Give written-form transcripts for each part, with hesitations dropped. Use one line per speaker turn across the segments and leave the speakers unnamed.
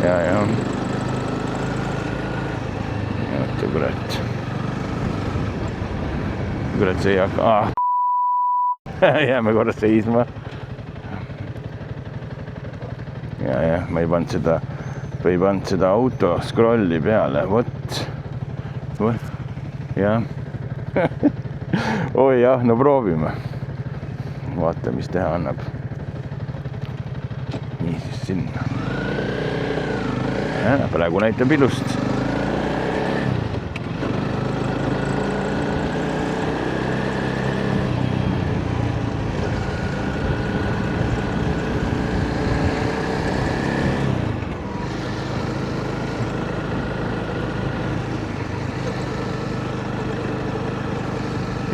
ja. Oota, kurat. Kurat, see ei hakka. Jääme korra seisma. Ja, ma ei pannud seda auto scrolli peale. Vot. Ja. Oi jah, no proovime. Vaata, mis teha annab. Nii siis sinna. Ja, praegu näitab ilust.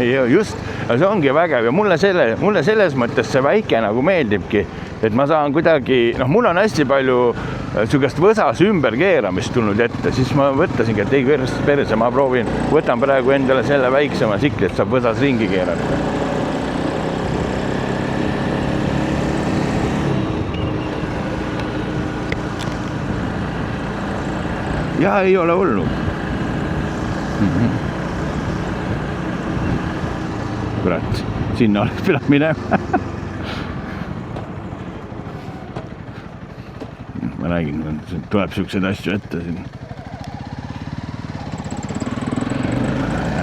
Ja just, see ongi vägev ja mulle selles mõttes see väike nagu meeldibki, et ma saan kuidagi, mul on hästi palju sugust võsas ümberkeeramist tulnud ette, siis ma võttasingi, et ei perse, ma võtan praegu endale selle väiksema sikli, et saab võsas ringi keerata. Ja ei ole hullu. Kurat, sinna oleks pidanud minema. Ma räägin, tuleb siukseid asju ette siin.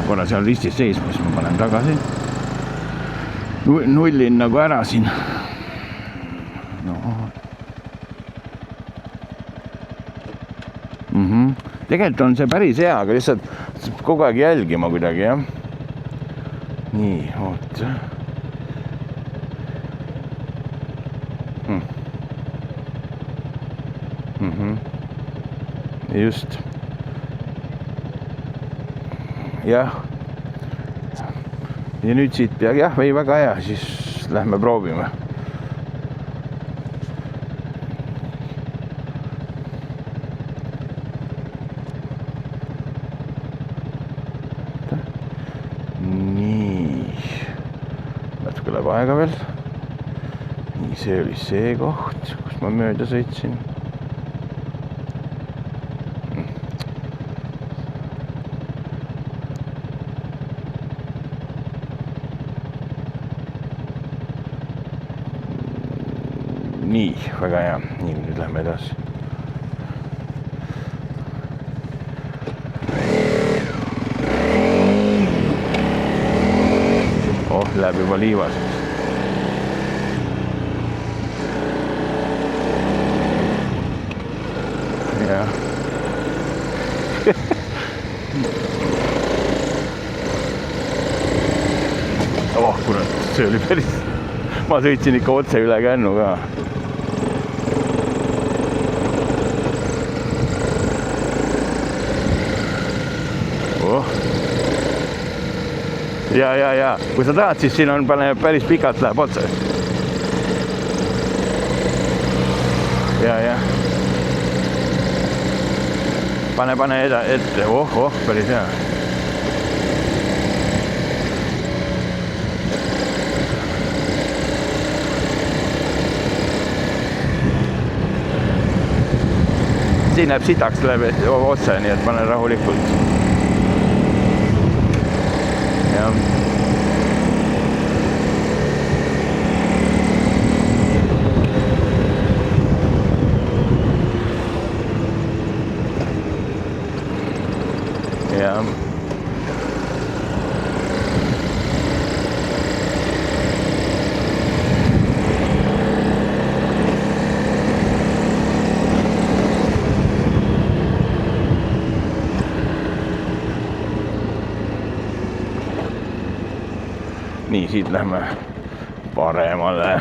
Korra seal ristis seisma, siis ma panen tagasi. Nullin nagu ära siin. Tegelikult on see päris hea, aga lihtsalt kogu aeg jälgima kuidagi, jah. Nii, oot. Just. Jah. Ja nüüd siit peab, jah, või väga hea, siis lähme proovime. Aega veel. Nii, see oli see koht, kus ma mööda sõitsin. Nii, väga hea. Nii, nüüd lähme edasi. Läheb juba liivas. Jah. Kurat, see oli päris. Ma sõitsin ikka otse üle kännu ka. Ja. Kui sa tahad, siis siin on päris pikalt läheb otse. Ja. Pane ette. Päris hea. Siin läheb sitaks otse, nii et pane rahulikult. Ja. Nii, siit lähme paremale.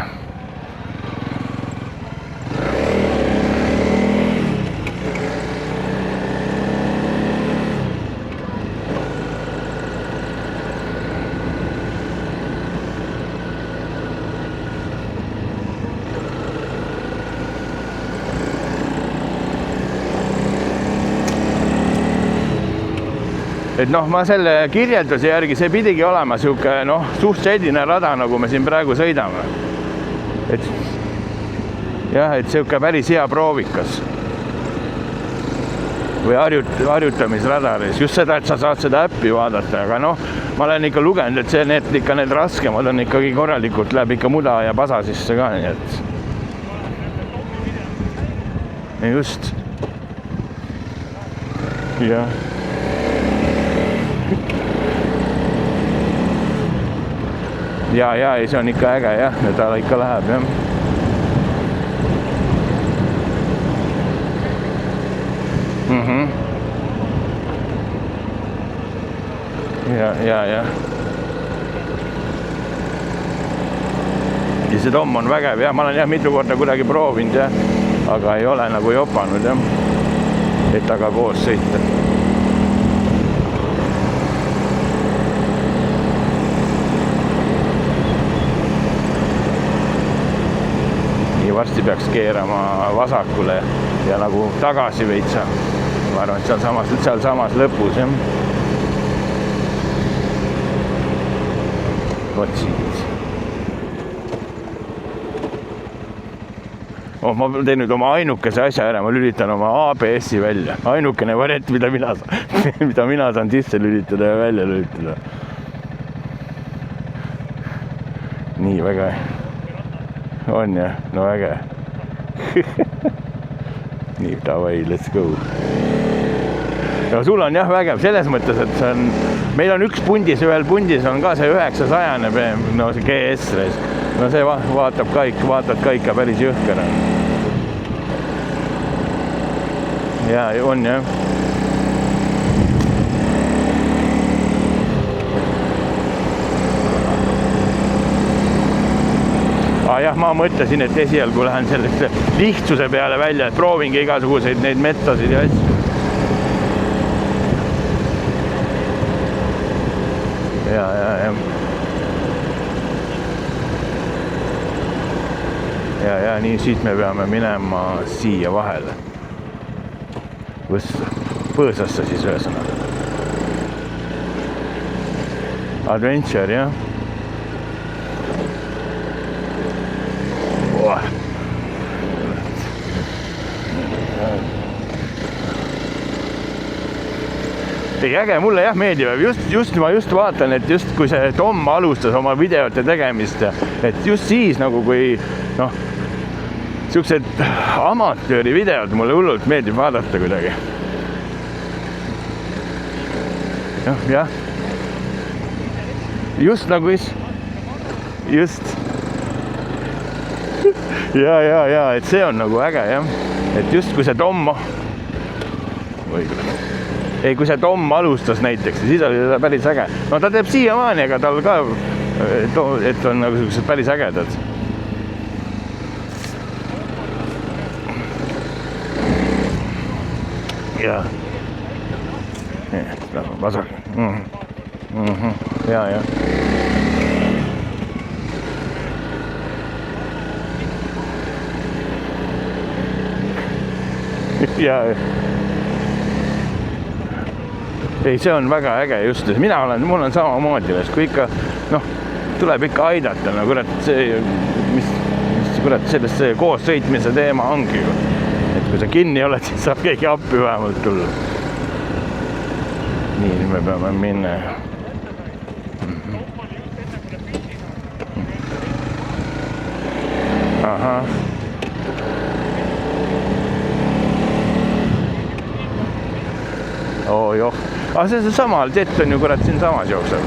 Et ma selle kirjelduse järgi, see pidigi olema siuke, suht selline rada, nagu me siin praegu sõidame. Et siuke päris hea proovikas. või harjutamisradaris, just seda, et sa saad seda äppi vaadata, aga noh, ma olen ikka lugenud, et need raskemad on ikkagi korralikult, läheb ikka muda ja pasa sisse ka, nii et just. Jah. Ja, ei see on ikka äge jah, ta ikka läheb jah. Ja. Ja see Tom on vägev jah, ma olen jah mitu korda kuidagi proovinud jah, aga ei ole nagu jopanud jah, et taga koos sõita. Nii varsti peaks keerama vasakule ja nagu tagasi veitsa. Ma arvan, et seal samas lõpus jah. Vot siit. Ma teen nüüd oma ainukese asja ära, ma lülitan oma ABS-i välja. Ainukene variant, mida mina saan sisse lülitada ja välja lülitada. Nii väga. On jah, no äge. Nii, davai, let's go. Ja sul on jah vägev selles mõttes, et see on, meil on üks pundis, ühel pundis on ka see 900 BM, no see GS-res. No see vaatad ka ikka päris jõhker. Ja, on jah. Jah, ma mõtlesin, et esialgu lähen selliste lihtsuse peale välja, et proovingi igasuguseid neid metsasid ja asju. Ja, nii siit me peame minema siia vahele. Põõsasse siis ühesõnaga. Adventure, jah. Ei äge, mulle jah meeldib, ma just vaatan, et just kui see Tom alustas oma videote tegemist, et just siis nagu kui noh, siuksed amatööri videod mulle hullult meeldib vaadata kuidagi. Jah. Just nagu just. Ja, et see on nagu äge jah, et just kui see Tom kui see Tom alustas näiteks, siis oli ta päris äge. No ta teeb siiamaani, aga tal ka, et on nagu sellised päris ägedad. Ja. Vasak. Ja. Ja. Ei, see on väga äge just, mul on samamoodi, kui ikka, tuleb ikka aidata, kurat, mis kurat, sellest see koos sõitmise teema ongi ju. Et kui sa kinni oled, siis saab keegi appi vähemalt tulla. Nii, nüüd me peame minna. Ahah. Joh. See samal jet on ju kurat siin samas jookseb.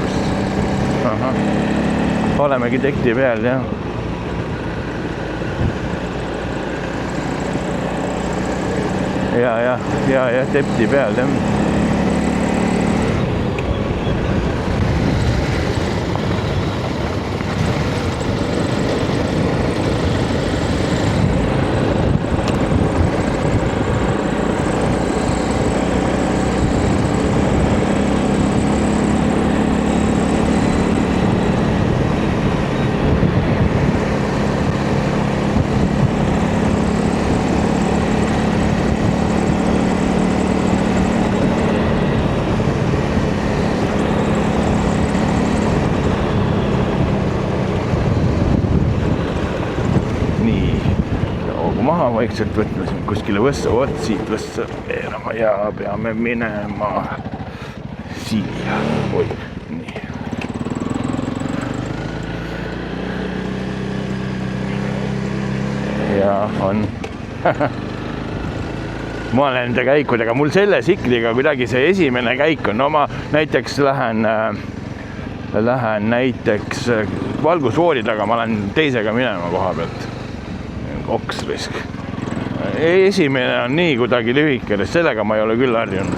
Olemegi tekti peal, jah. Ja, tekti peal, jah. nagu maha vaikselt võtma siin kuskile võssa, siit võssa veerama ja peame minema siia. Oi, nii. Ja on. Ma olen nende käikudega, mul selle sikliga kuidagi see esimene käik on, no ma näiteks lähen näiteks valgusfoori taga, ma olen teisega minema koha pealt. Oksrisk. Esimene on nii kuidagi lühike, sellega ma ei ole küll harjunud.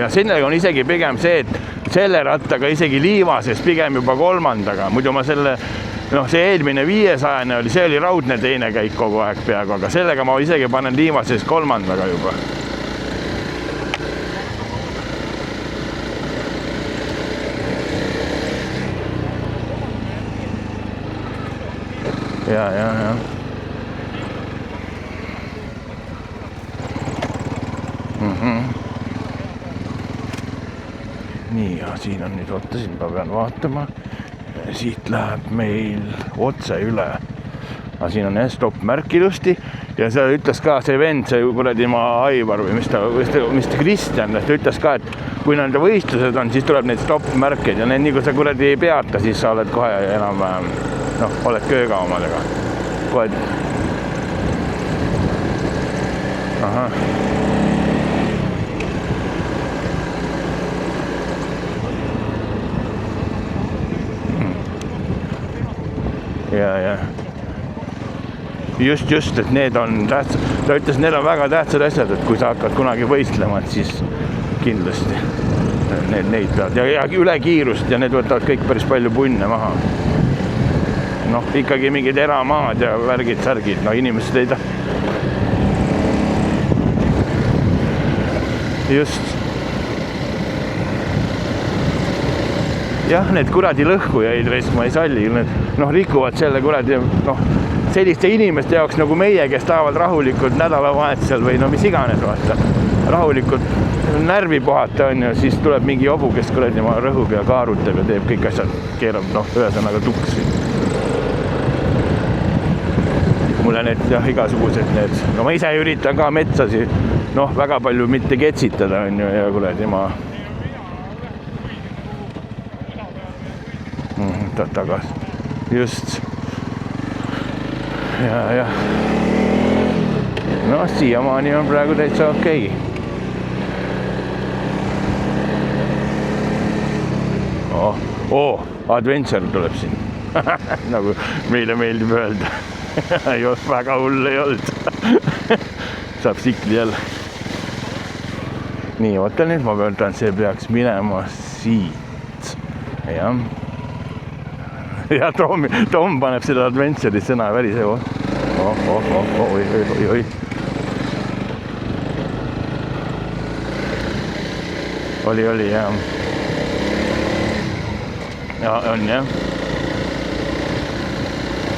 Ja sellega on isegi pigem see, et selle rattaga isegi liivases pigem juba kolmandaga. Muidu ma selle, see eelmine 500 oli, see oli raudne teine käik kogu aeg peaaegu, aga sellega ma isegi panen liivases kolmandaga juba. Ja. Nii, ja siin on nüüd ottasin, ma pean vaatama. Siit läheb meil otse üle. Aga siin on stopp-märk ilusti ja see ütles ka see vend, see kuradi Aivar või mis ta Kristjan, ta ütles ka, et kui nende võistlused on, siis tuleb neid stopp-märkeid ja need nii kui sa kuradi ei peata, siis sa oled kohe enam-vähem, oled kööga omadega. Kohe. Ahah. Ja. Just, et need on tähtsad. Ta ütles, need on väga tähtsad asjad, et kui sa hakkad kunagi võistlema, siis kindlasti neid pead. Ja üle kiirust ja need võtavad kõik päris palju punne maha. Ikkagi mingid eramaad ja värgid, särgid. Inimesed ei taha. Just. Jah, need kuradi lõhkujaid reist ma ei salli. Need rikuvad selle kuradi, selliste inimeste jaoks nagu meie, kes tahavad rahulikult nädalavahetusel või mis iganes vaata. Rahulikult närvi puhata on ja siis tuleb mingi obu, kes kuradi ma rõhub ja kaarutab ja teeb kõik asjad, keerab ühesõnaga tuksi. Mulle need igasugused need, ma ise üritan ka metsasi väga palju mitte ketsitada on ju ja kuradi ma tagasi. Just. Ja. Siiamaani on praegu täitsa okei. Adventure tuleb siin. Nagu meile meeldib öelda. Väga hull ei olnud. Saab sikli jälle. Nii, oota nüüd, ma pean, see peaks minema siit. Jah. Ja Tom paneb seda Adventure'i sõna värise. Oi. Oli, jah. Ja, on, jah.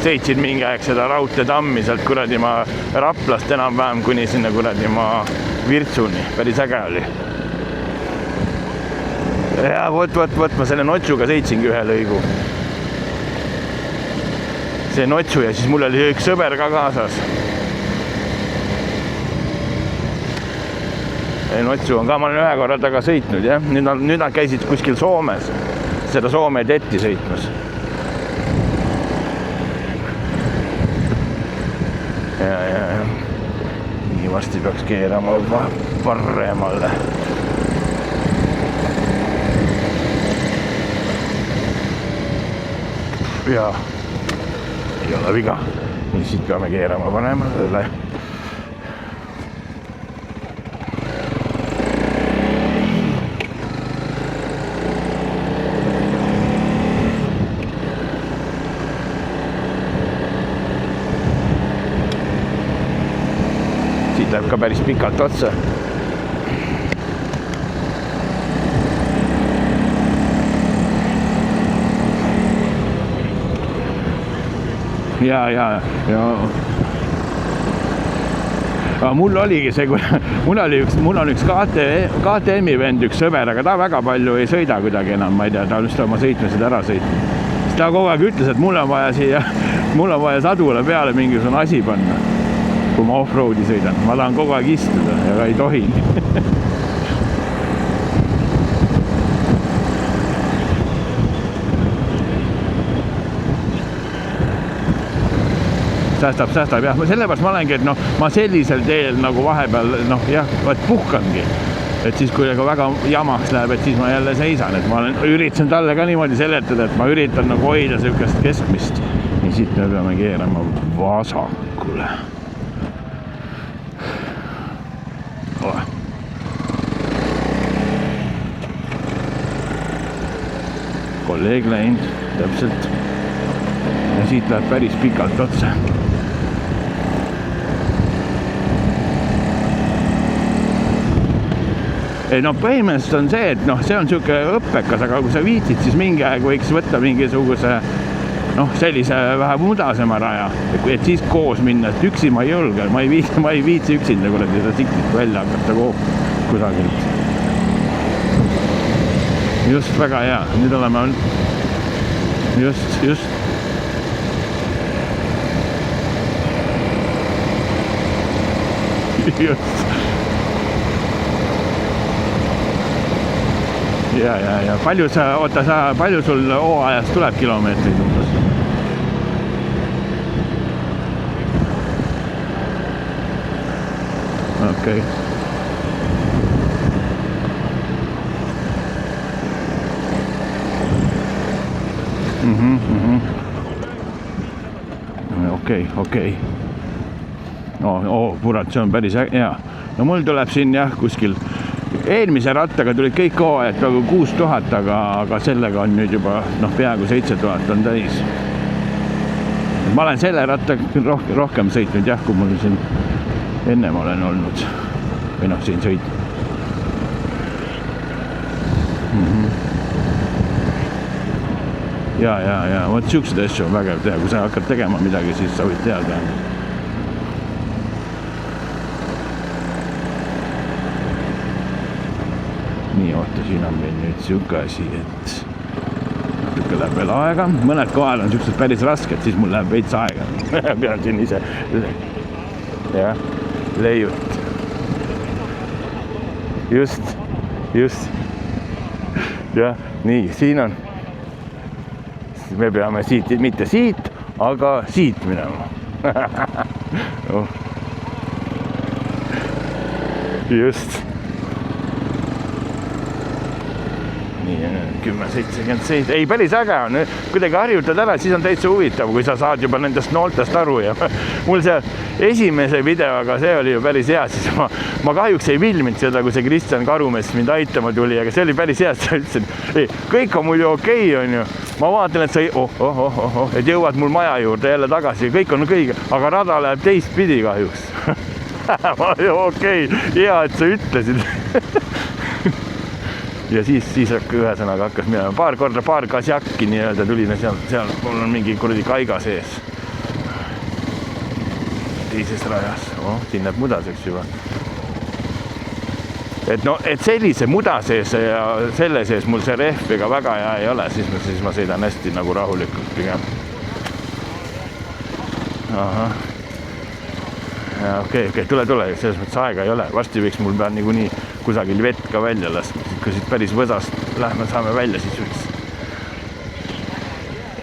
Sõitsin mingi aeg seda raudteetammi sealt kuradi ma Raplast enam-vähem kuni sinna kuradi ma Virtsuni. Päris äge oli. Ja, võt, ma selle notsuga sõitsingi ühe lõigu. See notsu ja siis mul oli üks sõber ka kaasas. Notsu on ka, ma olen ühe korra taga sõitnud, jah. Nüüd nad käisid kuskil Soomes, seda Soome tetti sõitmas. Ja. Nii varsti peaks keerama paremale. Ja. Ei ole viga. Nii siit peame keerama panemale. Siit läheb ka päris pikalt otsa. Ja. Aga mul oligi see, mul on üks KTM-i vend, üks sõber, aga ta väga palju ei sõida kuidagi enam, ma ei tea, ta on just oma sõitmised ära sõitnud. Siis ta kogu aeg ütles, et mul on vaja sadule peale mingisugune asi panna, kui ma off-roadi sõidan. Ma tahan kogu aeg istuda ja ei tohi. Säästab, jah. Sellepärast ma olengi, et ma sellisel teel nagu vahepeal, puhkangi. Et siis, kui väga jamaks läheb, et siis ma jälle seisan. Et ma üritasin talle ka niimoodi seletada, et ma üritan nagu hoida sellist keskmist. Ja siit me peame keerama vasakule. Kolleeg läinud, täpselt. Ja siit läheb päris pikalt otse. Põhimõtteliselt on see, et see on siuke õppekas, aga kui sa viitsid, siis mingi aeg võiks võtta mingisuguse sellise vähe mudasema raja, et siis koos minna, et üksi ma ei julge, ma ei viitsi üksinda kuradi seda siklit välja hakata kusagilt. Just väga hea, nüüd oleme just. Just. Ja palju sul hooajast tuleb kilomeetrid umbes? Okei. Okei. Kurat, see on päris hea. No mul tuleb siin jah kuskil eelmise rattaga tulid kõik hooajad praegu 6000, aga sellega on nüüd juba peaaegu 7000 on täis. Ma olen selle rattaga rohkem sõitnud jah, kui mul siin ennem olen olnud või siin sõitnud. Ja, vot siuksed asju on vägev teha, kui sa hakkad tegema midagi, siis sa võid teada. Nii, oota, siin on meil nüüd siuke asi, et natuke läheb veel aega. Mõned kohal on siuksed päris rasked, siis mul läheb veits aega. Pean siin ise leiut. Just. Ja, nii, siin on. Me peame siit, mitte siit, aga siit minema. Just. 10.77, ei päris äge on, kuidagi harjutad ära, siis on täitsa huvitav, kui sa saad juba nendest nooltest aru ja mul see esimese videoga, see oli ju päris hea, siis ma kahjuks ei filminud seda, kui see Kristjan Karumets mind aitama tuli, aga see oli päris hea, sa ütlesid, kõik on mul ju okei, on ju, ma vaatan, et sa et jõuad mul maja juurde jälle tagasi, kõik on okei, aga rada läheb teistpidi kahjuks. Okei, hea, et sa ütlesid. Ja siis ühesõnaga hakkas minema paar korda, paar kasjakki nii-öelda tulina seal mul on mingi kuradi kaiga sees. Teises rajas, siin läheb mudaseks juba. Et sellise muda sees ja selle sees mul see rehv ega väga hea ei ole, siis ma sõidan hästi nagu rahulikult pigem. Ahah. Ja okei, tule, selles mõttes aega ei ole, varsti võiks mul peal niikuinii kusagil vett ka välja laskma, kui siit päris võsast lähme saame välja, siis võiks.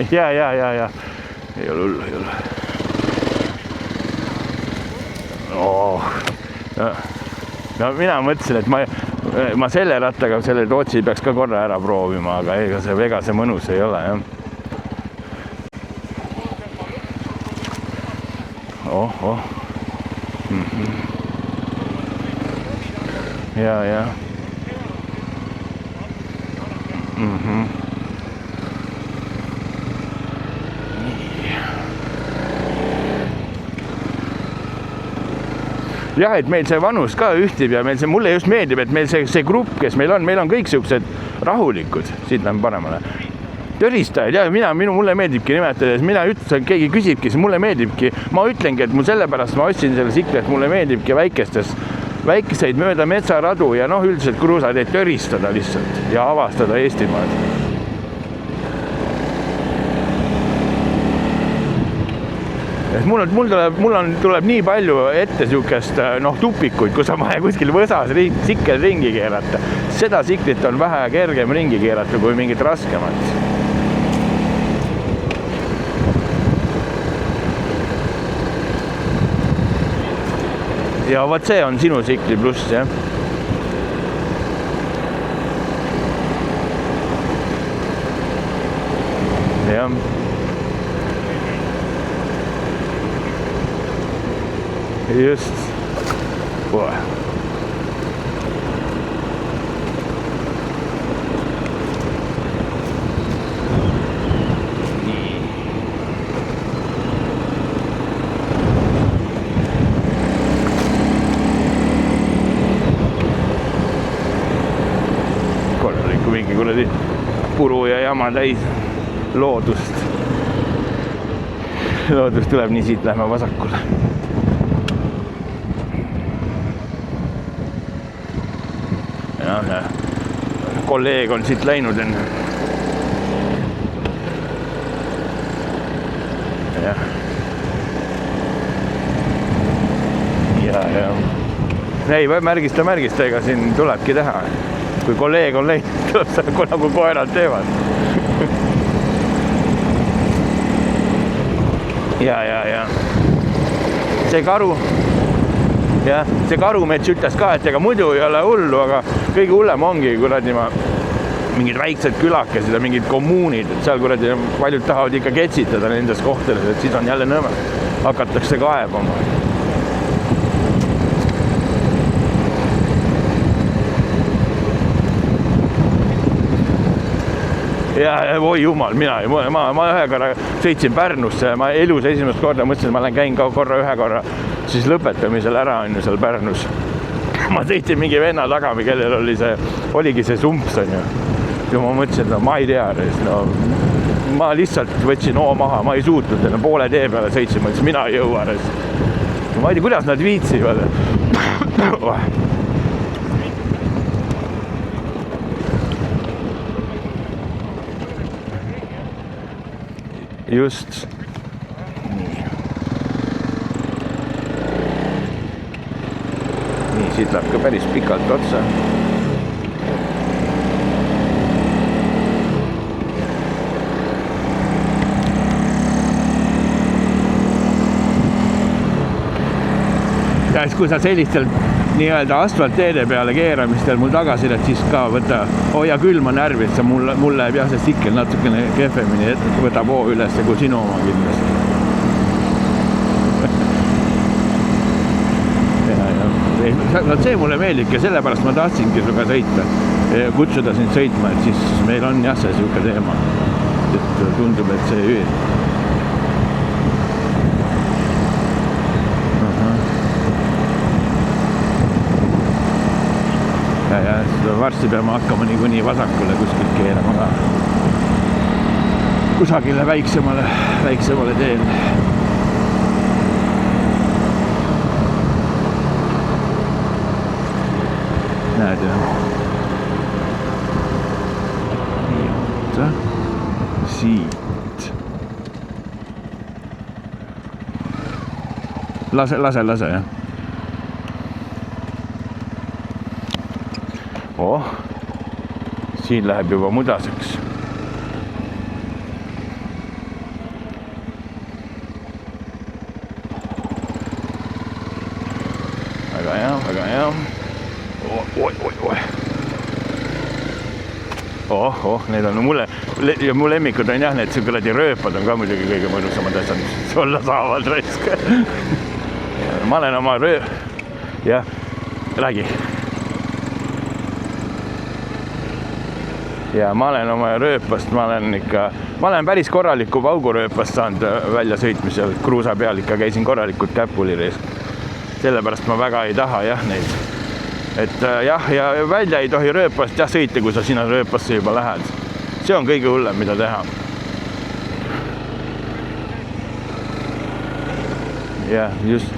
Ja. Ei ole hullu. No mina mõtlesin, et ma selle rattaga selle Tootsi peaks ka korra ära proovima, aga ega see mõnus ei ole, jah. Ja. Jah, et meil see vanus ka ühtib ja meil mulle just meeldib, et meil see grupp, kes meil on kõik siuksed rahulikud, siit läheme paremale. töristajad ja mulle meeldibki nimetada, mina ütlen, keegi küsibki, siis mulle meeldibki, ma ütlengi, et mul sellepärast ma ostsin selle tsikli, et mulle meeldibki väikeseid mööda metsaradu ja üldiselt kruusateid töristada lihtsalt ja avastada Eestimaad. Et mul tuleb nii palju ette siukest tupikuid, kus on vaja kuskil võsas tsikkel ringi keerata. Seda tsiklit on vähe kergem ringi keerata kui mingit raskemat. Ja võt see on sinu tsikli pluss, jah. Jah. Just. Korralikku mingi kuradi puru ja jama täis loodust. Loodus tuleb nii, siit lähme vasakule. Kolleeg on siit läinud enne. Ja. Ei, märgista, ega siin tulebki teha. Kui kolleeg on läinud, tuleb seda nagu koerad teevad. Ja. See karu. Ja, see karumets ütles ka, et ega muidu ei ole hullu, aga kõige hullem ongi kuradi mingid väiksed külakesed ja mingid kommuunid, et seal kuradi paljud tahavad ikka ketsitada nendes kohtades, et siis on jälle nõme. Hakatakse kaebama. Ja oi jumal, ma ühe korra sõitsin Pärnusse, ma elus esimest korda mõtlesin, ma käin ka ühe korra siis lõpetamisel ära on ju seal Pärnus. Ma sõitsin mingi venna taga, kellel oligi see sumps on ju. Ja ma mõtlesin, ma ei tea, ma lihtsalt võtsin maha, ma ei suutnud enne poole tee peale sõitsin, ma ütlesin, mina ei jõua. Ma ei tea, kuidas nad viitsivad. Just. Nii, siit läheb ka päris pikalt otsa. Ja siis kui sa sellistel nii-öelda asfaltteede peale keeramistel mul tagasilet, siis ka võta hoia külma närvi, et mulle läheb jah see tsikkel natukene kehvemini, et võtab hoo üles kui sinu oma kindlasti. See mulle meeldibki, sellepärast ma tahtsingi suga sõita, kutsuda sind sõitma, et siis meil on jah see siuke teema. Et tundub, et see ja varsti peame hakkama niikuinii vasakule kuskilt keerama ka. Kusagile väiksemale teel. Näed jah. Nii, siit. Lase, jah. Siin läheb juba mudaseks. Väga hea. Need on mu lemmikud on jah, need kuradi rööpad on ka muidugi kõige mõnusamad asjad, mis olla saavad raisk. Ma olen oma jah, räägi. Ja ma olen oma rööpast, ma olen päris korraliku paugurööpast saanud välja sõitmisel, kruusa peal ikka käisin korralikult käpulireis. Sellepärast ma väga ei taha jah neid. Et jah, ja välja ei tohi rööpast jah sõita, kui sa sinna rööpasse juba lähed. see on kõige hullem, mida teha. Jah, just.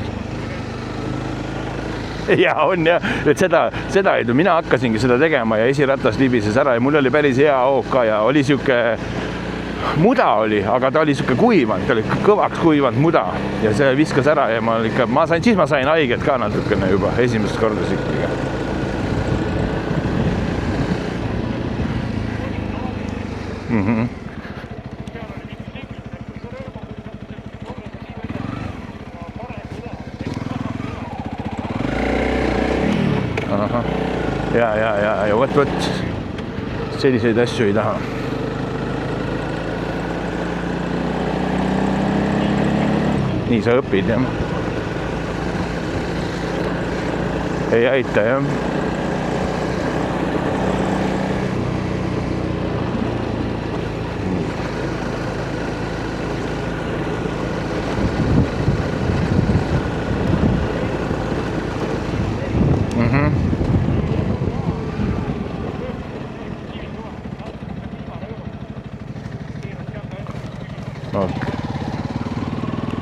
Ja on jah, et seda ei tule. Mina hakkasingi seda tegema ja esiratas libises ära ja mul oli päris hea hoog ka ja oli siuke muda oli, aga ta oli siuke kuivanud, ta oli kõvaks kuivanud muda ja see viskas ära ja ma sain haiget ka natukene juba esimest korda ikkagi. Ja võt, selliseid asju ei taha. Nii sa õpid, jah. Ei aita, jah.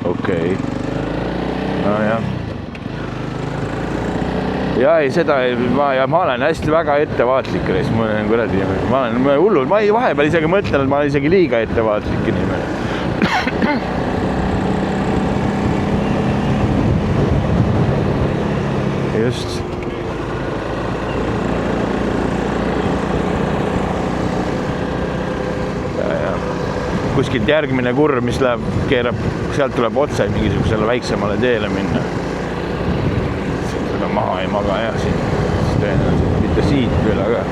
Okei. No jah. Ja ei, seda ma olen hästi väga ettevaatlik, ma olen kuradi, ma olen hullud, ma vahepeal isegi mõtlen, et ma olen isegi liiga ettevaatlik inimene. Just. Kuskilt järgmine kurv, mis läheb, keerab, sealt tuleb otse mingisugusele väiksemale teele minna. Seda maha ei maga jah siin. Tõenäoliselt mitte siit küll, aga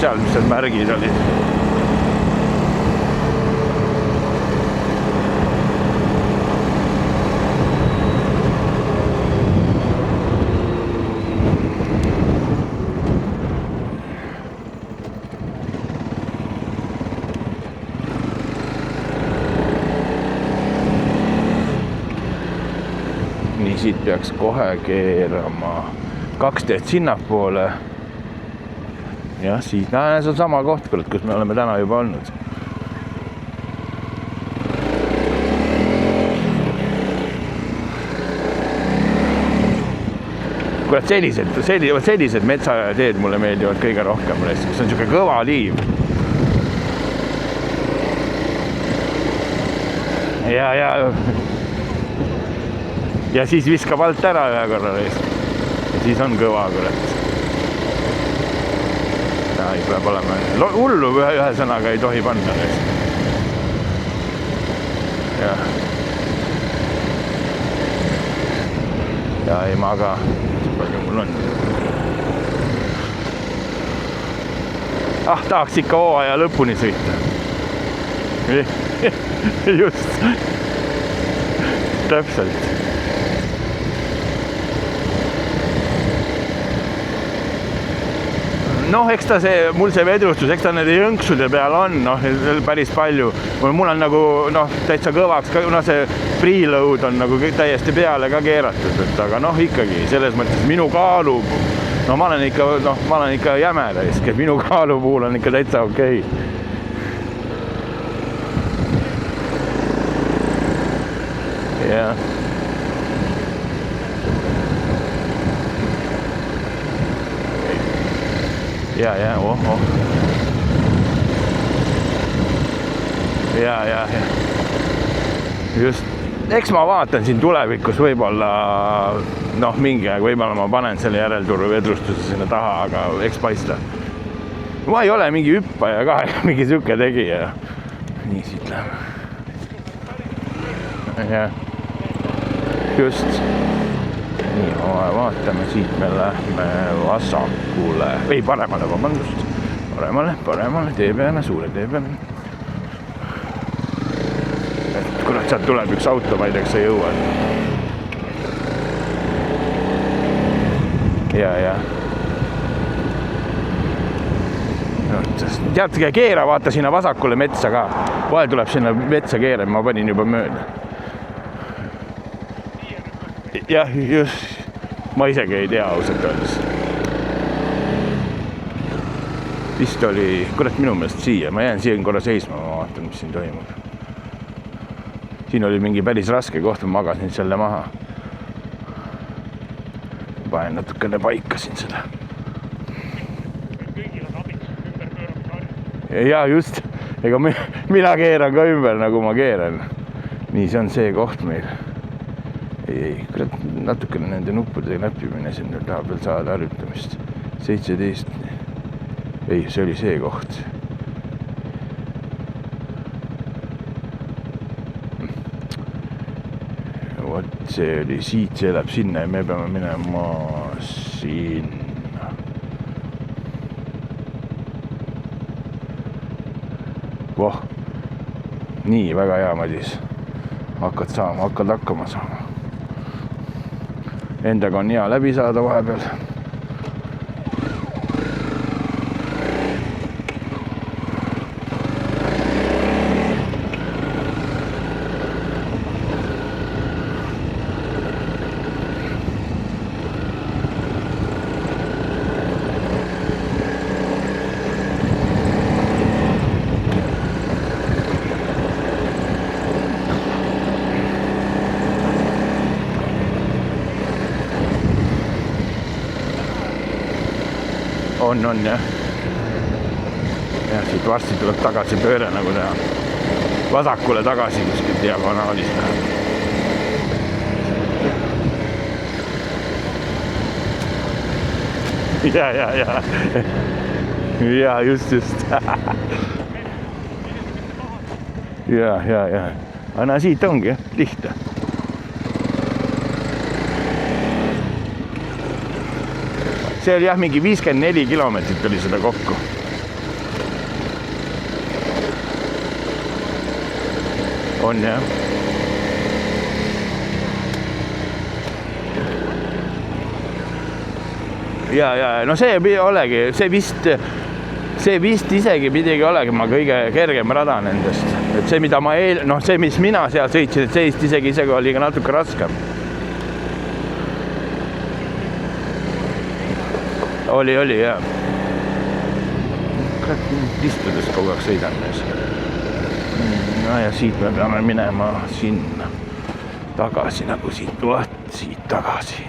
seal, mis need märgid olid. Nii siit peaks kohe keerama 2 teed sinnapoole. Ja siis, see on sama koht, kus me oleme täna juba olnud. Kurat, sellised metsateed mulle meeldivad kõige rohkem. See on siuke kõva liiv. Ja siis viskab alt ära ühe korra reis. Ja siis on kõva, kurat. Ja ei peab olema. Hullu ühe sõnaga ei tohi panna reis. Ja ei maga. Palju mul on. Tahaks ikka hooaja lõpuni sõita. Just. Täpselt. Noh, eks ta mul see vedrustus, eks ta nende jõnksude peal on, päris palju. Mul on nagu, täitsa kõvaks, see preload on nagu täiesti peale ka keeratud, aga ikkagi selles mõttes minu kaalu, ma olen ikka jämeda, et minu kaalu puhul on ikka täitsa okei. Jah. Ja, just. Eks ma vaatan siin tulevikus võib-olla, mingi aeg võib-olla ma panen selle järelturu vedrustuse sinna taha, aga eks paista. Ma ei ole mingi hüppaja ka, mingi siuke tegija. Nii siit läheb. Ja. Just. Nii, vaatame, siit me lähme vasakule, ei paremale, vabandust, paremale, tee peale, suure tee peale. Kurat, sealt tuleb üks auto, ma ei tea, kas sa jõuad. Ja. Tead, keera vaata sinna vasakule metsa ka. Vahel tuleb sinna metsa keera, ma panin juba mööda. Jah, just. Ma isegi ei tea ausalt öeldes. vist oli, kurat minu meelest siia, ma jään siia korra seisma, ma vaatan, mis siin toimub. Siin oli mingi päris raske koht, ma magasin selle maha. Panen natukene paika siin seda. Ja just, ega mina keeran ka ümber, nagu ma keeran. Nii, see on see koht meil. Ei, kurat, natukene nende nuppude näppimine siin tahab veel saada harjutamist. 17. Ei, see oli see koht. Vot see oli siit, see läheb sinna ja me peame minema sinna. Voh, nii, väga hea, Madis. Hakkad hakkama saama. Endaga on hea läbi saada vahepeal. On jah. Ja siit varsti tuleb tagasi pööre nagu teha. Vasakule tagasi kuskil diagonaalis. Ja, just. Ja. Anna siit ongi, lihtne. See oli jah, mingi 54 kilomeetrit oli seda kokku. On jah. Ja, no see olegi, see vist isegi pidigi olegi ma kõige kergem rada nendest. Et see, mida ma see, mis mina seal sõitsin, et see isegi oli ka natuke raskem. Oli, jah. Istudes kogu aeg sõidan nees. No ja siit me peame minema sinna tagasi, nagu siit tagasi.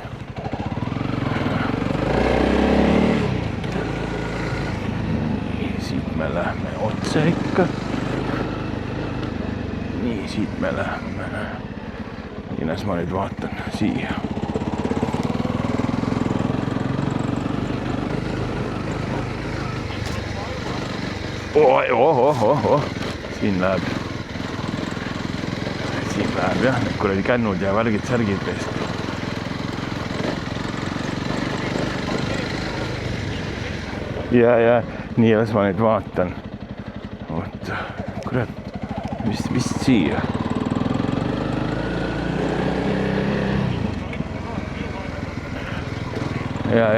Siit me lähme otse ikka. Nii, siit me lähme. Ines ma nüüd vaatan siia. Siin läheb jah, need kuradi kännud ja värgid, särgid teist. Ja, nii las ma nüüd vaatan. Oot, kurat, vist siia. Ja.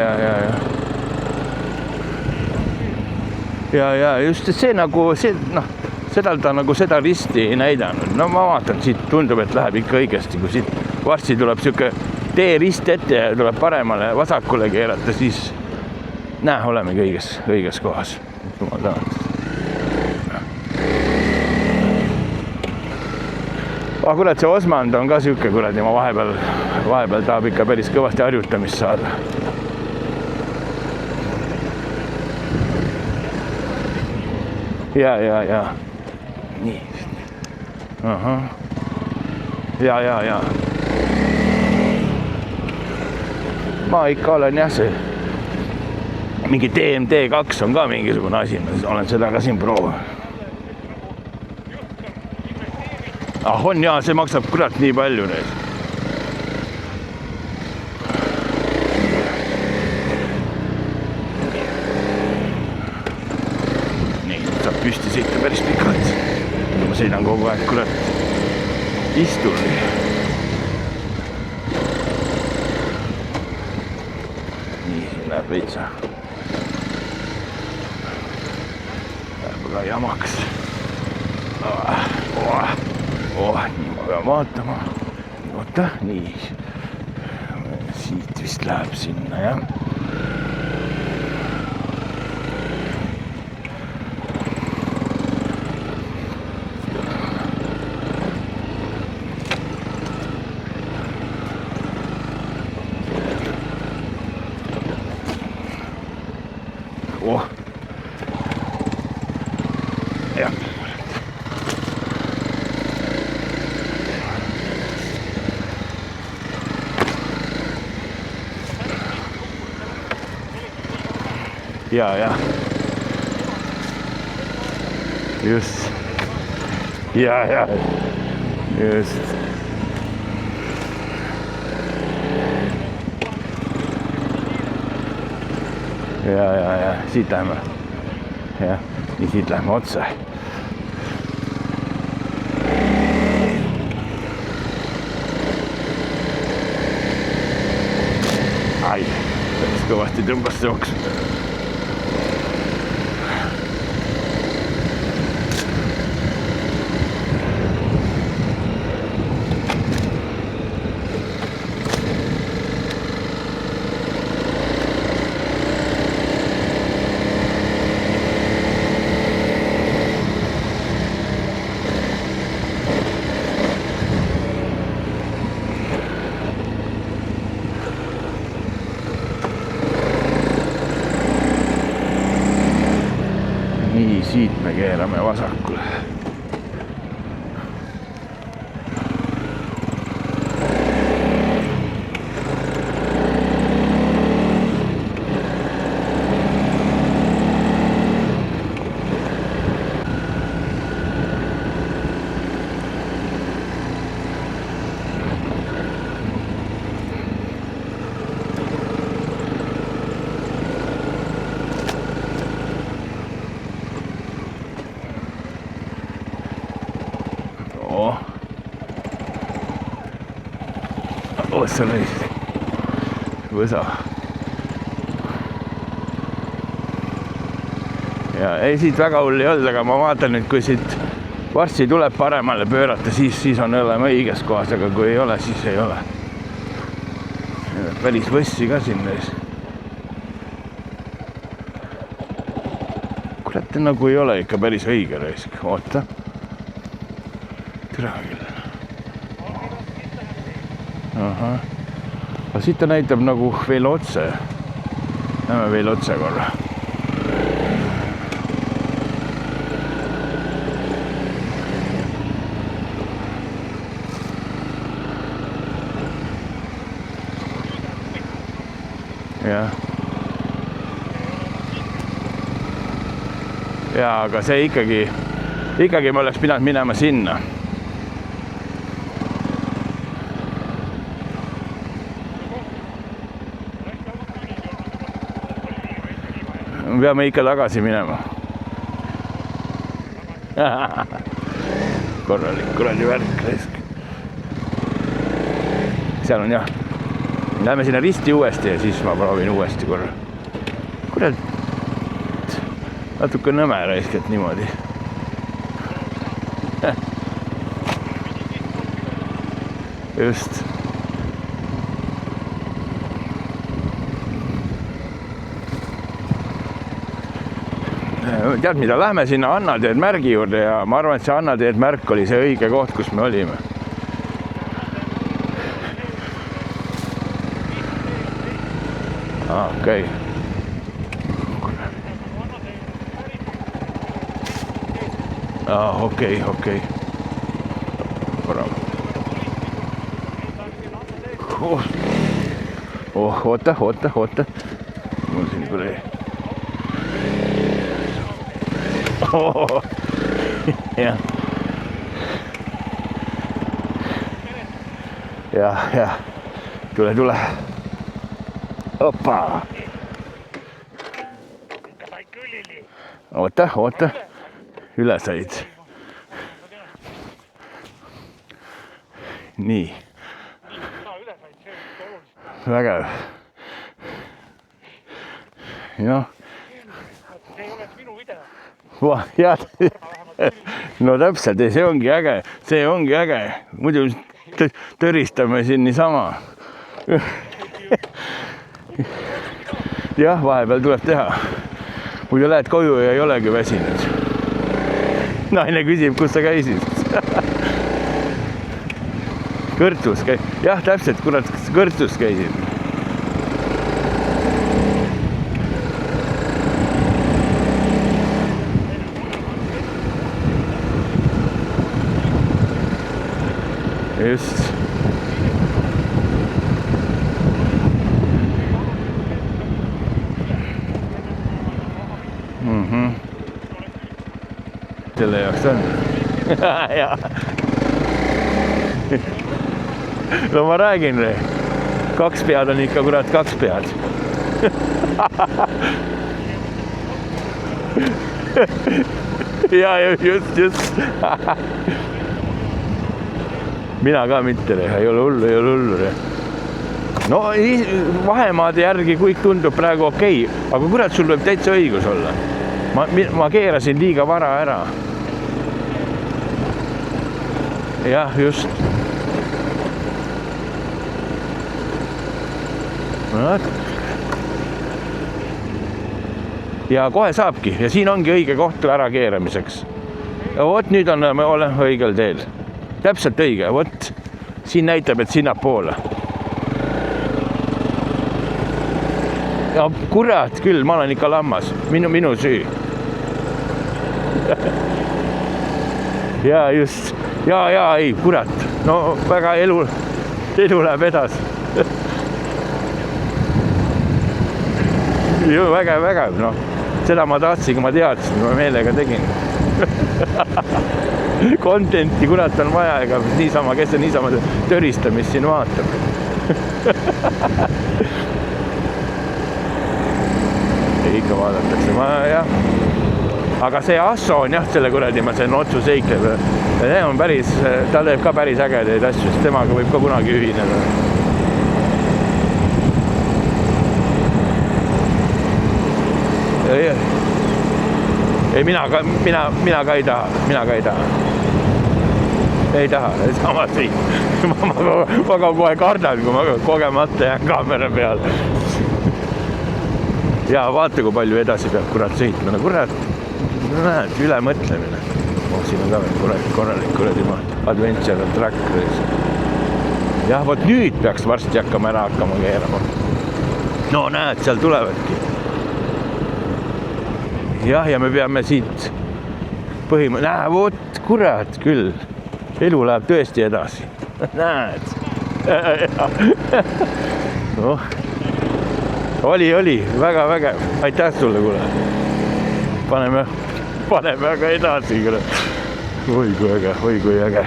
Ja just see nagu, sedal ta nagu seda risti ei näidanud. No ma vaatan, siit tundub, et läheb ikka õigesti, kui siit varsti tuleb siuke tee rist ette ja tuleb paremale vasakule keerata, siis olemegi õiges kohas. Jumal tänud. Kurat, see Osmand on ka siuke kuradi, ma vahepeal tahab ikka päris kõvasti harjutamist saada. Ja. Nii. Aha. Ja. Ma ikka olen jah see. Mingi DMT2 on ka mingisugune asi, ma olen seda ka siin proovinud. On ja, see maksab kurat nii palju neil. Püsti sõita päris pikalt. Ma sõidan kogu aeg, kurat, istun. Nii, siin läheb veitsa. Läheb ka jamaks. Nii ma pean vaatama. Oota, nii. Siit vist läheb sinna, jah. jah. Ja. Just. Ja. Just. Ja. Siit läheme. Jah, nii siit läheme otse. Ai, päris kõvasti tõmbas see oks. Nii, siit me keerame vasakule. See oli võsa. Ja ei, siit väga hull ei olnud, aga ma vaatan nüüd, kui siit varsti tuleb paremale pöörata, siis on olema õiges kohas, aga kui ei ole, siis ei ole. Päris võssi ka siin neis. Kurat, nagu ei ole ikka päris õige raisk. Oota. Türa küll. Aha. Aga siit ta näitab nagu veel otse. Näeme veel otse korra. Jah. Ja, aga see ikkagi ma oleks pidanud minema sinna. Me peame ikka tagasi minema. Korralik kuradi värk. Seal on jah. Läheme sinna risti uuesti ja siis ma proovin uuesti korra. Kurat. Natuke nõme raiskelt niimoodi. Just. Tead mida, lähme sinna Anna teed märgi juurde ja ma arvan, et see Anna teed märk oli see õige koht, kus me olime. Okei. Okei. Korra. Oota. Mul siin tuli. Jah. Ja. Tule. Opa. Oota. Üle said. Nii. Vägev. Jah.
See ei ole minu video.
No täpselt, see ongi äge. Muidu töristame siin niisama. Jah, vahepeal tuleb teha. Muidu lähed koju ja ei olegi väsinud. Naine küsib, kus sa käisid. Kõrtus käisid. Jah, täpselt, kurat, kõrtus käisid. just. Selle jaoks on. No ma räägin, 2 pead on ikka kurat 2 pead. Ja just. Mina ka mitte, ei ole hullu. No vahemaade järgi kõik tundub praegu okei, aga kurat, sul võib täitsa õigus olla. Ma keerasin liiga vara ära. Jah, just. Ja kohe saabki ja siin ongi õige koht ära keeramiseks. Vot nüüd oleme õigel teel. Täpselt õige, vot siin näitab, et sinna poole. Ja kurat küll, ma olen ikka lammas. Minu süü. Ja just. Ja, ei, kurat. No väga elu läheb edasi. Ju vägev, noh. Seda ma tahtsin, kui ma teadsin, ma meelega tegin. Contenti kurat on vaja, ega niisama, kes on niisama töristamist siin vaatab. Ikka vaadatakse, jah. Aga see Asso on jah, selle kuradi, see on otsuseiklev. Ja on päris, ta teeb ka päris ägedaid asju, sest temaga võib ka kunagi ühineda. Ei, mina ka ei taha. Ei taha, samas ei. Ma kohe kardan, kui ma kogemata jään kaamera peal. Ja vaata, kui palju edasi peab kurat sõitma. No kurat, näed, ülemõtlemine. Siin on ka veel korralik adventure track. Jah, vot nüüd peaks varsti hakkama keerama. No näed, seal tulevadki. Jah, ja me peame siit vot kurat küll. Elu läheb tõesti edasi. Näed. No. Oli, väga vägev. Aitäh sulle, kuule. Paneme aga edasi, kuule. Oi kui äge.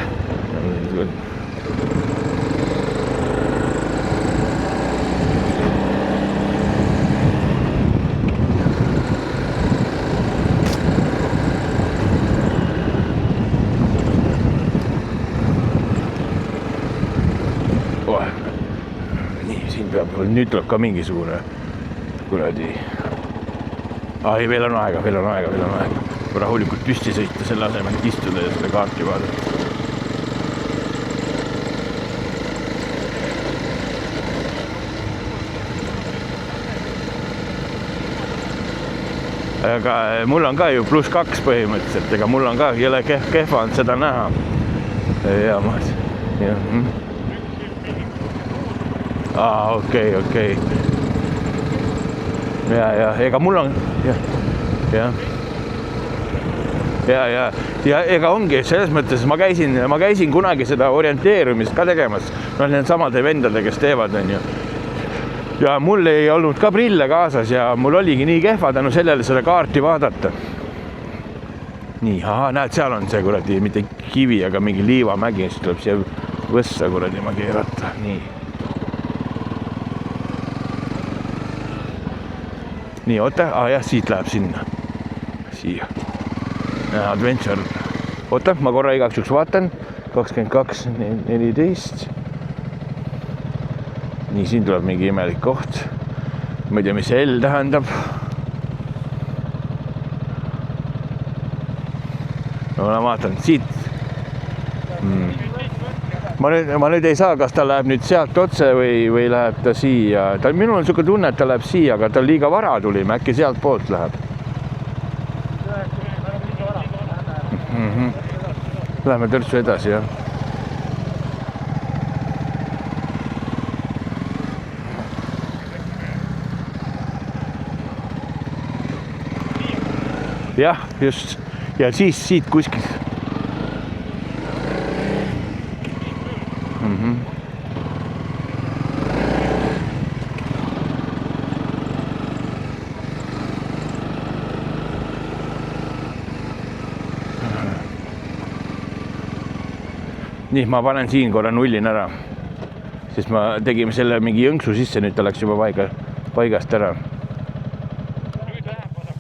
Nüüd tuleb ka mingisugune kuradi. Ei, veel on aega. Rahulikult püsti sõita selle asemel istuda ja selle kaarti vaadata. Aga mul on ka ju +2 põhimõtteliselt, ega mul on ka jõle kehva on seda näha. Ja okei. Ja, ega mul on, ja ega ongi, selles mõttes ma käisin kunagi seda orienteerumist ka tegemas, need samade vendade, kes teevad, on ju. Ja mul ei olnud ka prille kaasas ja mul oligi nii kehva tänu sellele seda kaarti vaadata. Nii, näed, seal on see kuradi, mitte kivi, aga mingi liivamägi, siis tuleb siia võssa kuradi ma keerata, nii. Nii, oota, jah, siit läheb sinna. Siia. Adventure. Oota, ma korra igaks juks vaatan. 22.14. Nii, siin tuleb mingi imelik koht. Ma ei tea, mis see L tähendab. No ma vaatan, siit. Ma nüüd ei saa, kas ta läheb nüüd sealt otse või läheb ta siia. Minul on selline tunne, et ta läheb siia, aga ta liiga vara tuli, äkki sealt poolt läheb. Läheme törtsu edasi, jah. Jah, just. Ja siis siit kuskil. nii, ma panen siin korra nullin ära. Siis ma tegime selle mingi jõnksu sisse, nüüd ta läks juba paigast ära.
Nüüd läheb vasak.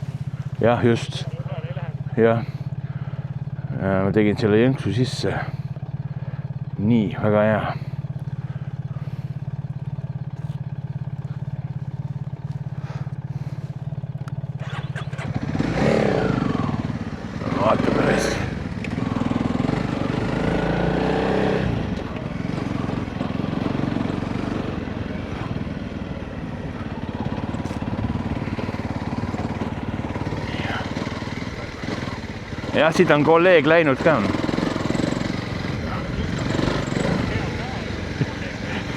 Jah, just. Jah. Ma tegin selle jõnksu sisse. Nii, väga hea. Vaata päris. Jah, siit on kolleeg läinud ka.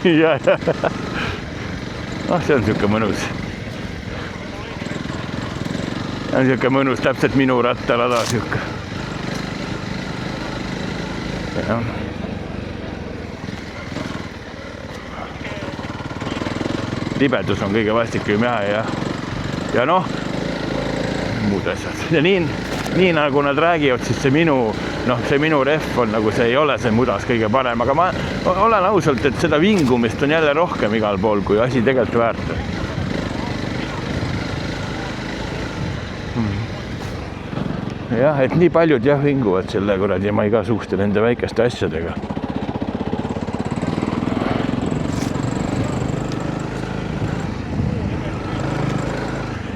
Ja. See on siuke mõnus. On siuke mõnus, täpselt minu rattalada siuke. Ja. Libedus on kõige vastikum ja noh, muud asjad. Ja nii nagu nad räägivad, siis see minu rehv on nagu see ei ole see mudas kõige parem, aga ma olen ausalt, et seda vingumist on jälle rohkem igal pool, kui asi tegelikult väärt. Jah, et nii paljud vinguvad selle kuradi, ma igasuguste nende väikeste asjadega.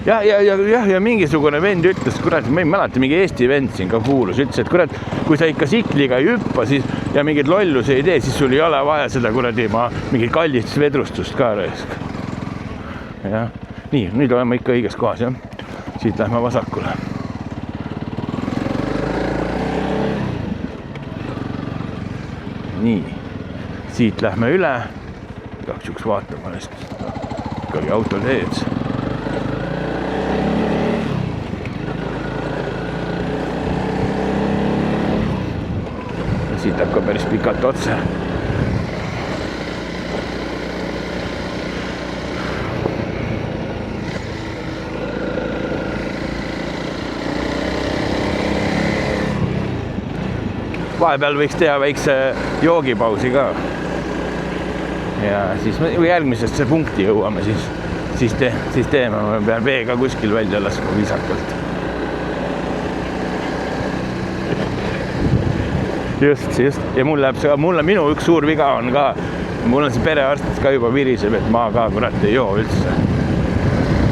Ja mingisugune vend ütles, kurat, ma ei mäleta, mingi Eesti vend siin ka kuulus, ütles, et kurat, kui sa ikka sikliga ei hüppa siis, ja mingid lollusi ei tee, siis sul ei ole vaja seda kuradi mingit kallist vedrustust ka raisk. Ja. Nii, nüüd oleme ikka õiges kohas, jah. Siit lähme vasakule. Nii, siit lähme üle. Igaks juks vaatama neist. Ikkagi auto teed. Siit läheb ka päris pikalt otse. Vahepeal võiks teha väikse joogipausi ka. Ja siis järgmisesse punkti jõuame, siis teeme. Ma pean veega kuskil välja laskma viisakalt. Just. Ja minu üks suur viga on ka. Mul on see perearst ka juba viriseb, et ma ka kurat ei joo üldse.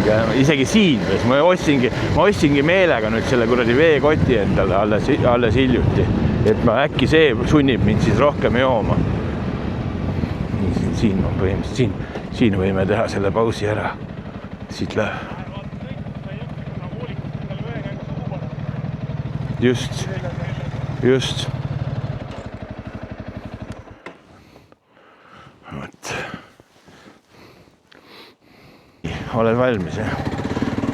Ja isegi siin, ma ostsingi meelega nüüd selle kuradi veekoti endale alles hiljuti. Et ma äkki see sunnib mind siis rohkem jooma. Siin võime teha selle pausi ära. Siit läheb. Just. Oled valmis, jah?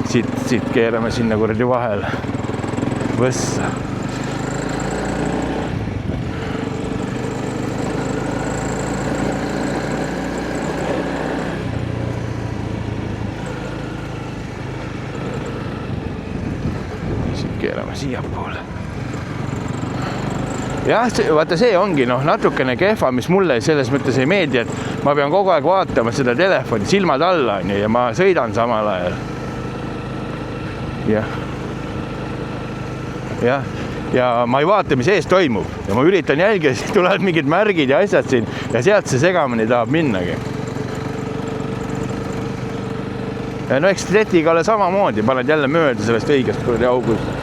Siit keerame sinna kuradi vahele. Võssa. Keerame siia poole. Jah, vaata see ongi natukene kehva, mis mulle selles mõttes ei meeldi, et ma pean kogu aeg vaatama seda telefoni silmad alla ja ma sõidan samal ajal. Ja ma ei vaata, mis ees toimub ja ma üritan jälgida, siis tulevad mingid märgid ja asjad siin ja sealt see segamini tahab minnagi. Ja eks letiga ole samamoodi, paned jälle mööda sellest õigest kuradi august.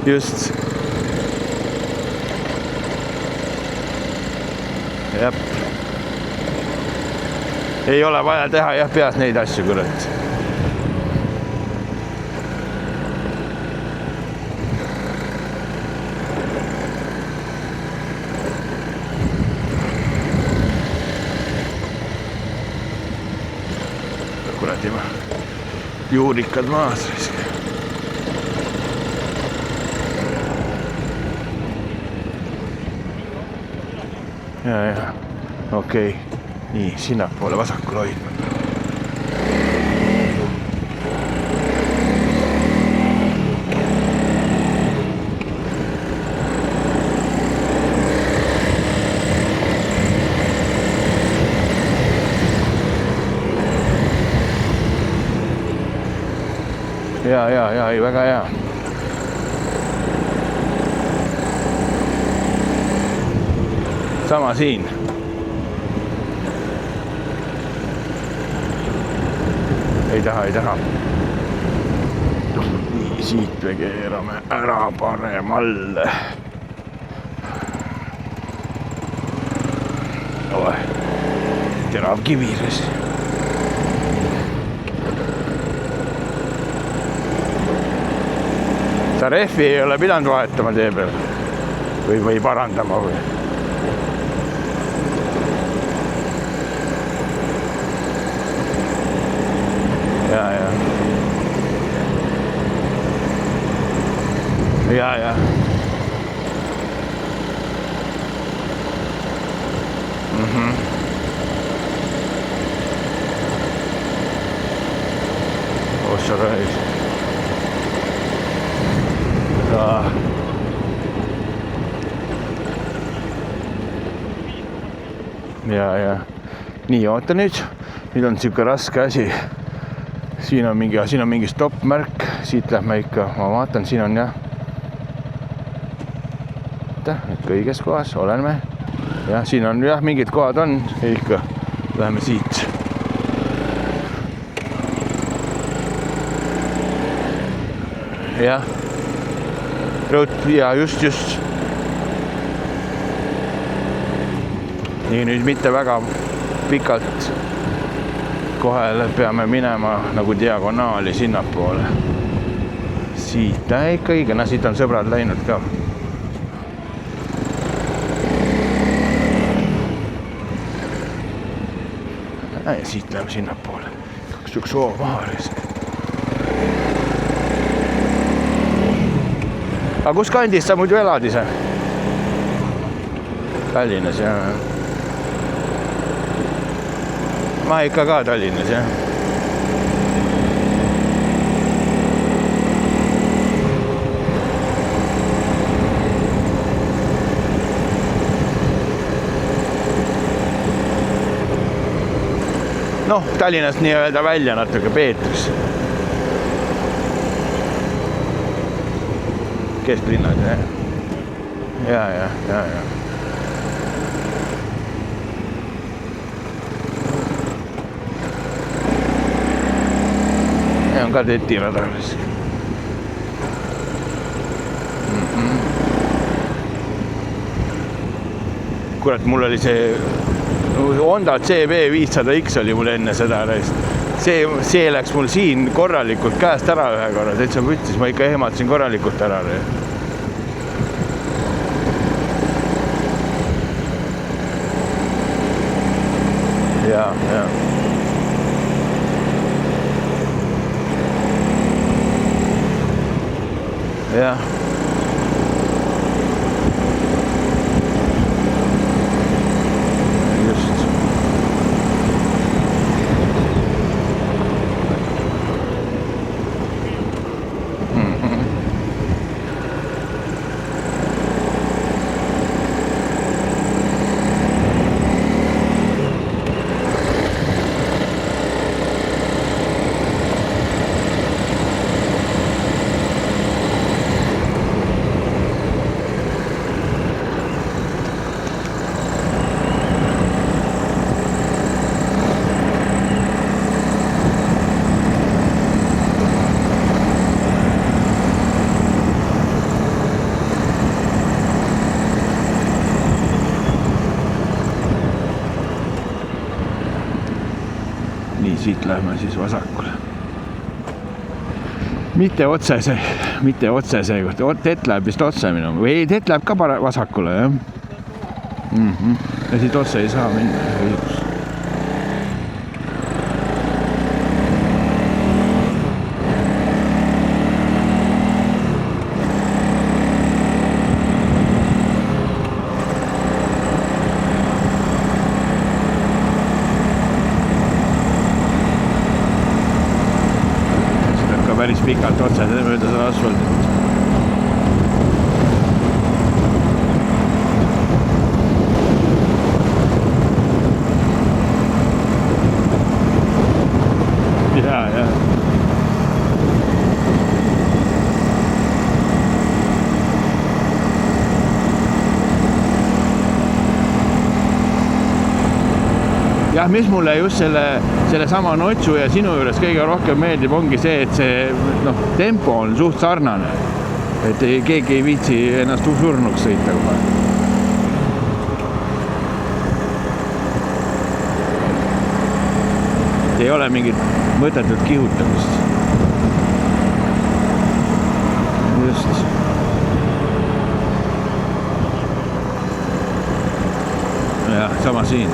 Just. Jep. Ei ole vaja teha peas neid asju, kurat. Kuradi juurikad maas. Ja. Okei. Nii, sinna poole vasakul hoidma. ja, ei väga hea. Sama siin. Ei taha. Nii, siit me keerame ära paremalle. Terav kivides. Ta rehvi ei ole pidanud vahetama tee peal või parandama või. Ja. Ossa reis. Ja. Nii, oota nüüd on siuke raske asi. Siin on mingi stopp-märk, siit lähme ikka, ma vaatan, siin on jah. Et kõiges kohas oleme. Ja siin on jah, mingid kohad on, ikka läheme siit. Jah. Ja just. Nii nüüd mitte väga pikalt. Kohe peame minema nagu diagonaali sinnapoole. Siit, ikka õige, siit on sõbrad läinud ka. Ja siit läheme sinnapoole. Üks soo maha alles. Aga kus kandis sa muidu elad ise? Tallinnas, jah. Ma ikka ka Tallinnas, jah. Noh, Tallinnast nii-öelda välja natuke Peetris. Kesklinnad, jah. Ja. Ja on ka tetirada. Kurat, mul oli see Honda CB500X oli mul enne seda reist. See läks mul siin korralikult käest ära ühe korra, täitsa võttis, ma ikka ehmatasin korralikult ära. Ja. Jah. Siit lähme siis vasakule. Mitte otse see, Tet läheb vist otse minu. Või Tet läheb ka vasakule, jah. Ja siit otse ei saa minna. Päris pikalt otse mööda seda asfaldit. Ja. mis mulle just selle sama Notsu ja sinu juures kõige rohkem meeldib, ongi see, et see tempo on suht sarnane. Et keegi ei viitsi ennast surnuks sõita kohe. Ei ole mingit mõtetut kihutamist. Just. Ja, sama siin.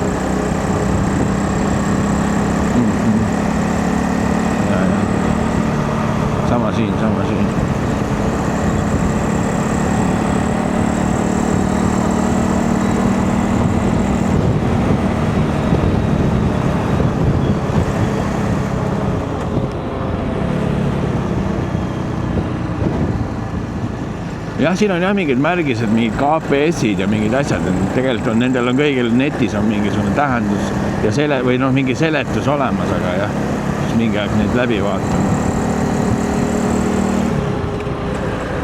Ja. Sama siin. Jah, siin on jah mingid märgised, mingid KPS-id ja mingid asjad. Tegelikult nendel on kõigil netis on mingisugune tähendus ja mingi seletus olemas, aga jah, siis mingi aeg neid läbi vaatama.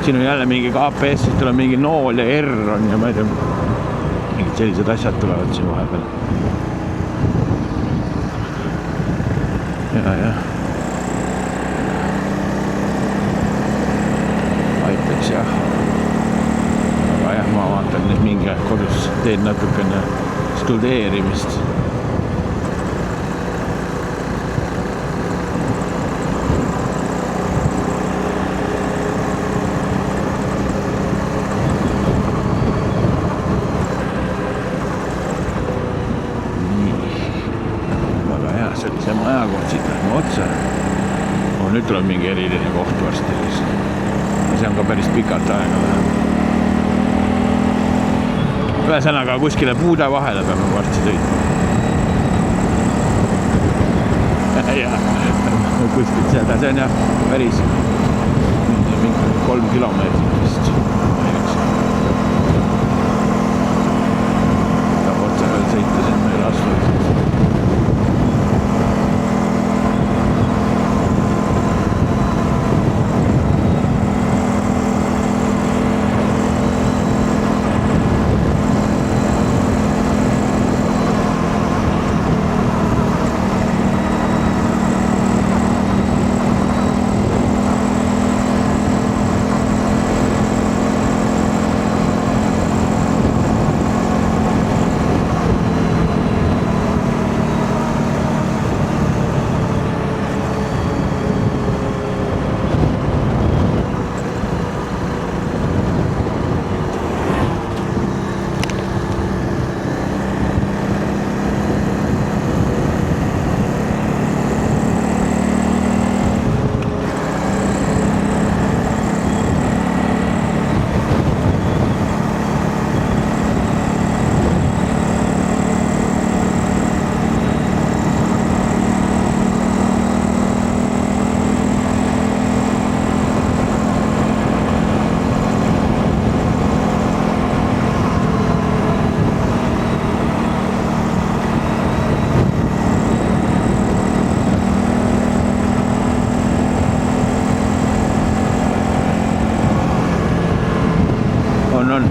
Siin on jälle mingi KPS, siis tuleb mingi nool ja R on ja ma ei tea, mingid sellised asjad tulevad siin vahepeal. Ja. Aitaks jah. Ma vaatan nüüd mingi aeg kodus, teen natukene studeerimist. Nii, väga hea, see oli see majakoht, siit lähme otsa. Nüüd tuleb mingi eriline koht varsti. See on ka päris pikalt aega läheb. Ühesõnaga kuskile puude vahele peame varsti sõitma. Ja, kuskilt seda, see on jah päris mingi 3 kilomeetrit vist. Saab otsa veel sõita siin meil asfalt.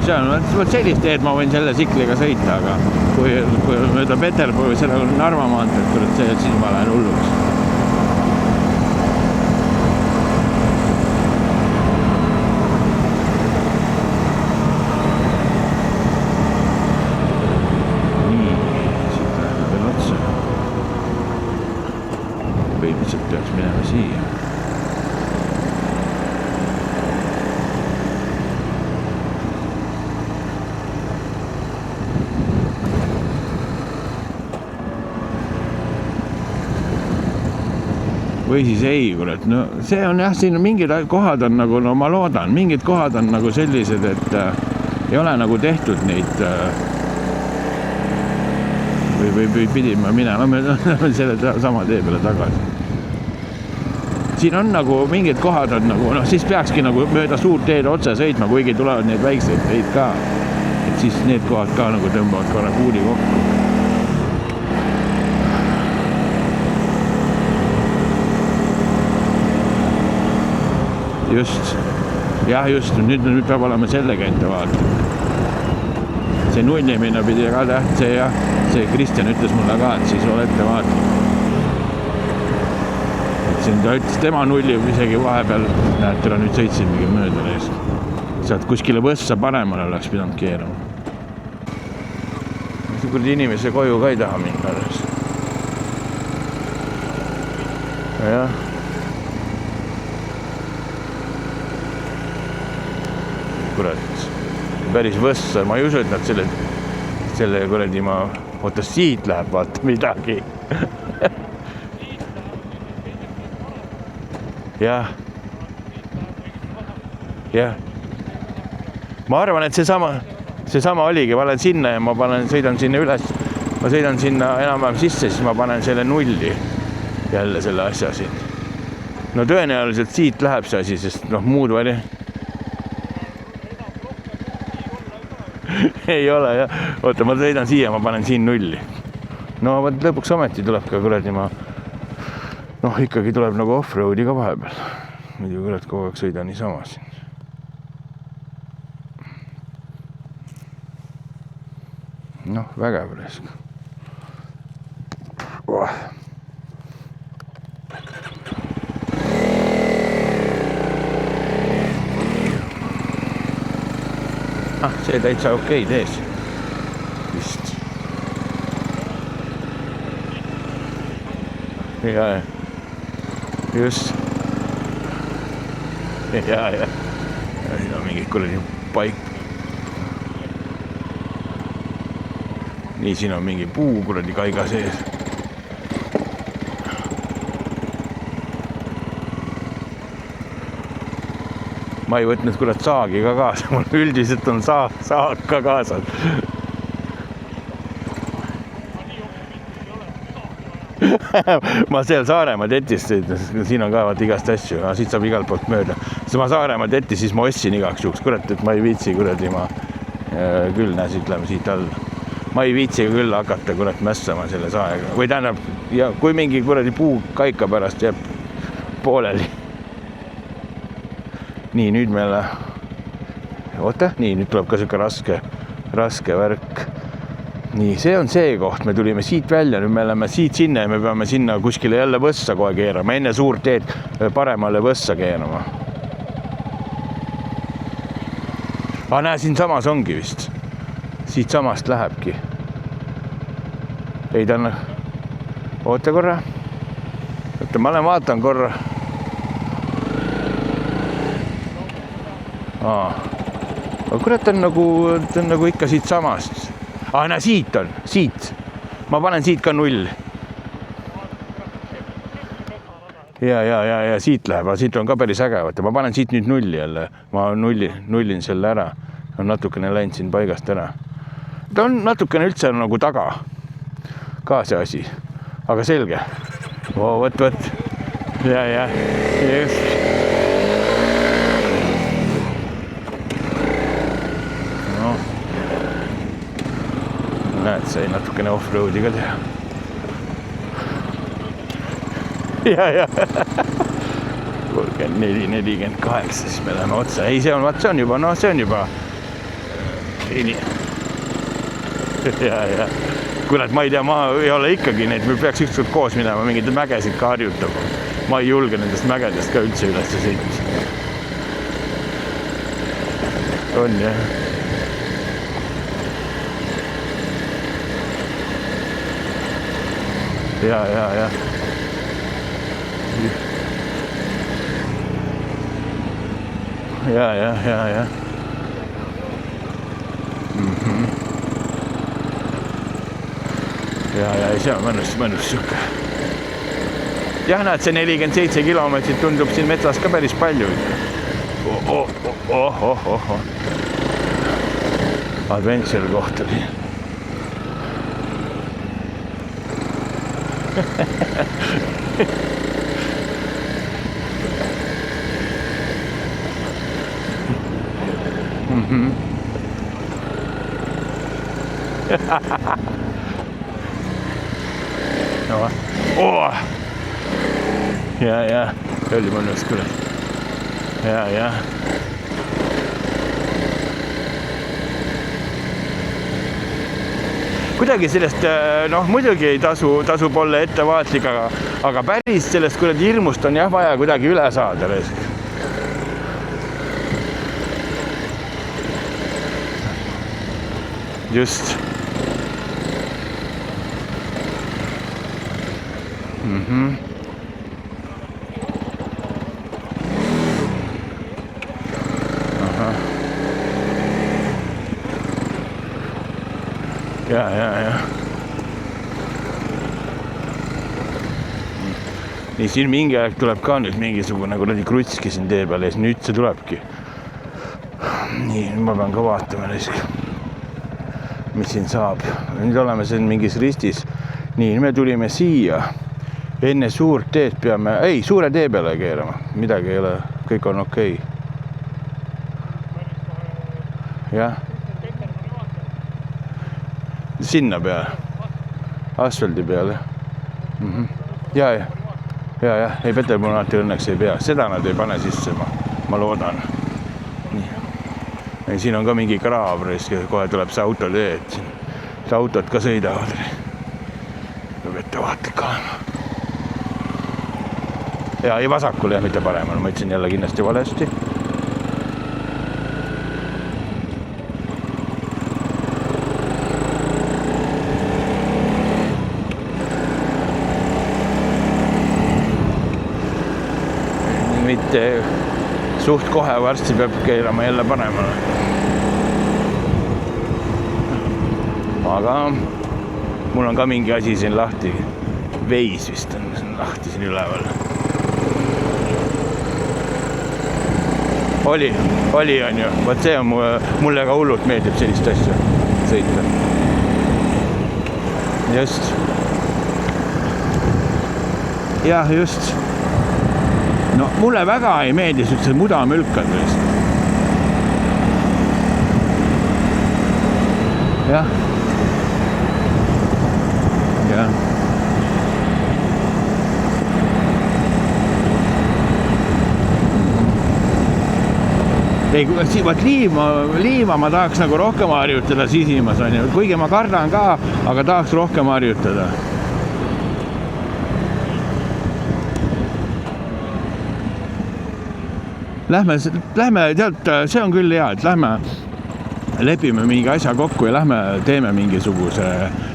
See on sellist teed, ma võin selle sikliga sõita, aga kui mööda Peterburi, selle Narva maanteed tuleb see, et siis ma lähen hulluks. Nii, siit läheb veel otsa. Põhimõtteliselt peaks minema siia. Või siis ei, kurat, no see on jah, siin mingid kohad on nagu, no ma loodan, mingid kohad on nagu sellised, et ei ole nagu tehtud neid või pidime minema, me selle sama tee peale tagasi. Siin on nagu mingid kohad on nagu, siis peakski nagu mööda suurt teed otse sõitma, kuigi tulevad neid väikseid teid ka. Et siis need kohad ka nagu tõmbavad korra kuuli kokku. Just, jah just, nüüd peab olema selle käinte vaatama. see nullimine pidi ka täht, see Kristjan ütles mulle ka, et siis ole ettevaatlik. Et siin ta ütles, tema nullib isegi vahepeal, näed, täna nüüd sõitsin mingi mööda neist. Sealt kuskile võssa paremale oleks pidanud keerama. Kurdi inimese koju ka ei taha minna. Jah. Kurat, päris võssa, ma ei usu, et nad selle kuradi oota, siit läheb, vaata midagi. Jah. Jah. Ma arvan, et seesama oligi, ma olen sinna ja ma sõidan sinna üles. Ma sõidan sinna enam-vähem sisse, siis ma panen selle nulli jälle selle asja siin. No tõenäoliselt siit läheb see asi, sest muud vali. Ei ole, jah. Oota, ma sõidan siia, ma panen siin nulli. No võt lõpuks ometi tuleb ka kuradi ikkagi tuleb nagu off-roadi ka vahepeal. Muidu kurat kogu aeg sõidan niisama siin. Vägev raisk. See täitsa okei tees. Vist. Ja. Just. Ja. Siin on mingi kuradi paik. Nii, siin on mingi puu kuradi kaiga sees. Ma ei võtnud kurat saagi ka kaasa, mul üldiselt on saag ka kaasas. Ma seal Saaremaa tetist, siin on ka vaat igast asju, siit saab igalt poolt mööda. Siis ma Saaremaa tetti, siis ma ostsin igaks juhuks, kurat, et ma ei viitsi kuradi küll näes, ütleme siit all. Ma ei viitsi küll hakata kurat mässama selle saega. Või tähendab, ja kui mingi kuradi puu kaika pärast jääb pooleli. Nii, nüüd meile, nüüd tuleb ka siuke raske värk. Nii, see on see koht, me tulime siit välja, nüüd me oleme siit sinna ja me peame sinna kuskile jälle võssa kohe keerama, enne suurt teed paremale võssa keerama. Näe, siin samas ongi vist. Siit samast lähebki. Ei, ta on, oota korra. Oota, ma vaatan korra. Aga kurat on nagu ikka siit samast. Näe, siit on, siit. Ma panen siit ka null. Ja siit läheb, siit on ka päris äge. Ma panen siit nüüd nulli jälle. Ma nullin selle ära. On natukene läinud siin paigast ära. Ta on natukene üldse nagu taga. Ka see asi. Aga selge. Võt. Ja. Just. Näed, sai natukene off-roadi ka teha. Ja. 34, 48, siis me läheme otsa. Ei, see on juba. Ja. Kurat, ma ei tea, ma ei ole ikkagi neid, me peaks ükskord koos minema mingid mägesid ka harjutama. Ma ei julge nendest mägedest ka üldse üles sõita. On, jah. Ja. Ja. Ja, see on mõnus siuke. Jah, näed, see 47 kilomeetrit tundub siin metsas ka päris palju. Adventure koht oli. Ja, oli mõnus küll. Ja. kuidagi sellest, noh, muidugi ei tasub olla ettevaatlik, aga päris sellest kuidagi hirmust on jah vaja kuidagi üle saada. Just. Ja. Nii, siin mingi aeg tuleb ka nüüd mingisugune kuradi krutski siin tee peale ja nüüd see tulebki. Nii, ma pean ka vaatama, mis siin saab. Nüüd oleme siin mingis ristis. Nii, me tulime siia. Enne suurt teed peame, suure tee peale keerama. Midagi ei ole, kõik on okei. Jah. Sinna peale, asfaldi peale. Ja, ei Peterbunaati õnneks ei pea, seda nad ei pane sisse, ma loodan. Nii. Siin on ka mingi kraav, kohe tuleb see autotee, et siin autod ka sõidavad. Peab ettevaatlik olema. Ja ei vasakule ja mitte paremal, ma ütlesin jälle kindlasti valesti. Mitte suht kohe varsti peab keerama jälle paremale. Aga mul on ka mingi asi siin lahti. Veis vist on lahti siin üleval. Oli on ju. Vaat see on mulle ka hullult meeldib sellist asja sõita. Just. Jah, just. No mulle väga ei meeldi see mudamülkad vist. Jah. Ei, vaat liima ma tahaks nagu rohkem harjutada sisimas on ju. Kuigi ma kardan ka, aga tahaks rohkem harjutada. Lähme, tead, see on küll hea, et lähme lepime mingi asja kokku ja lähme teeme mingisuguse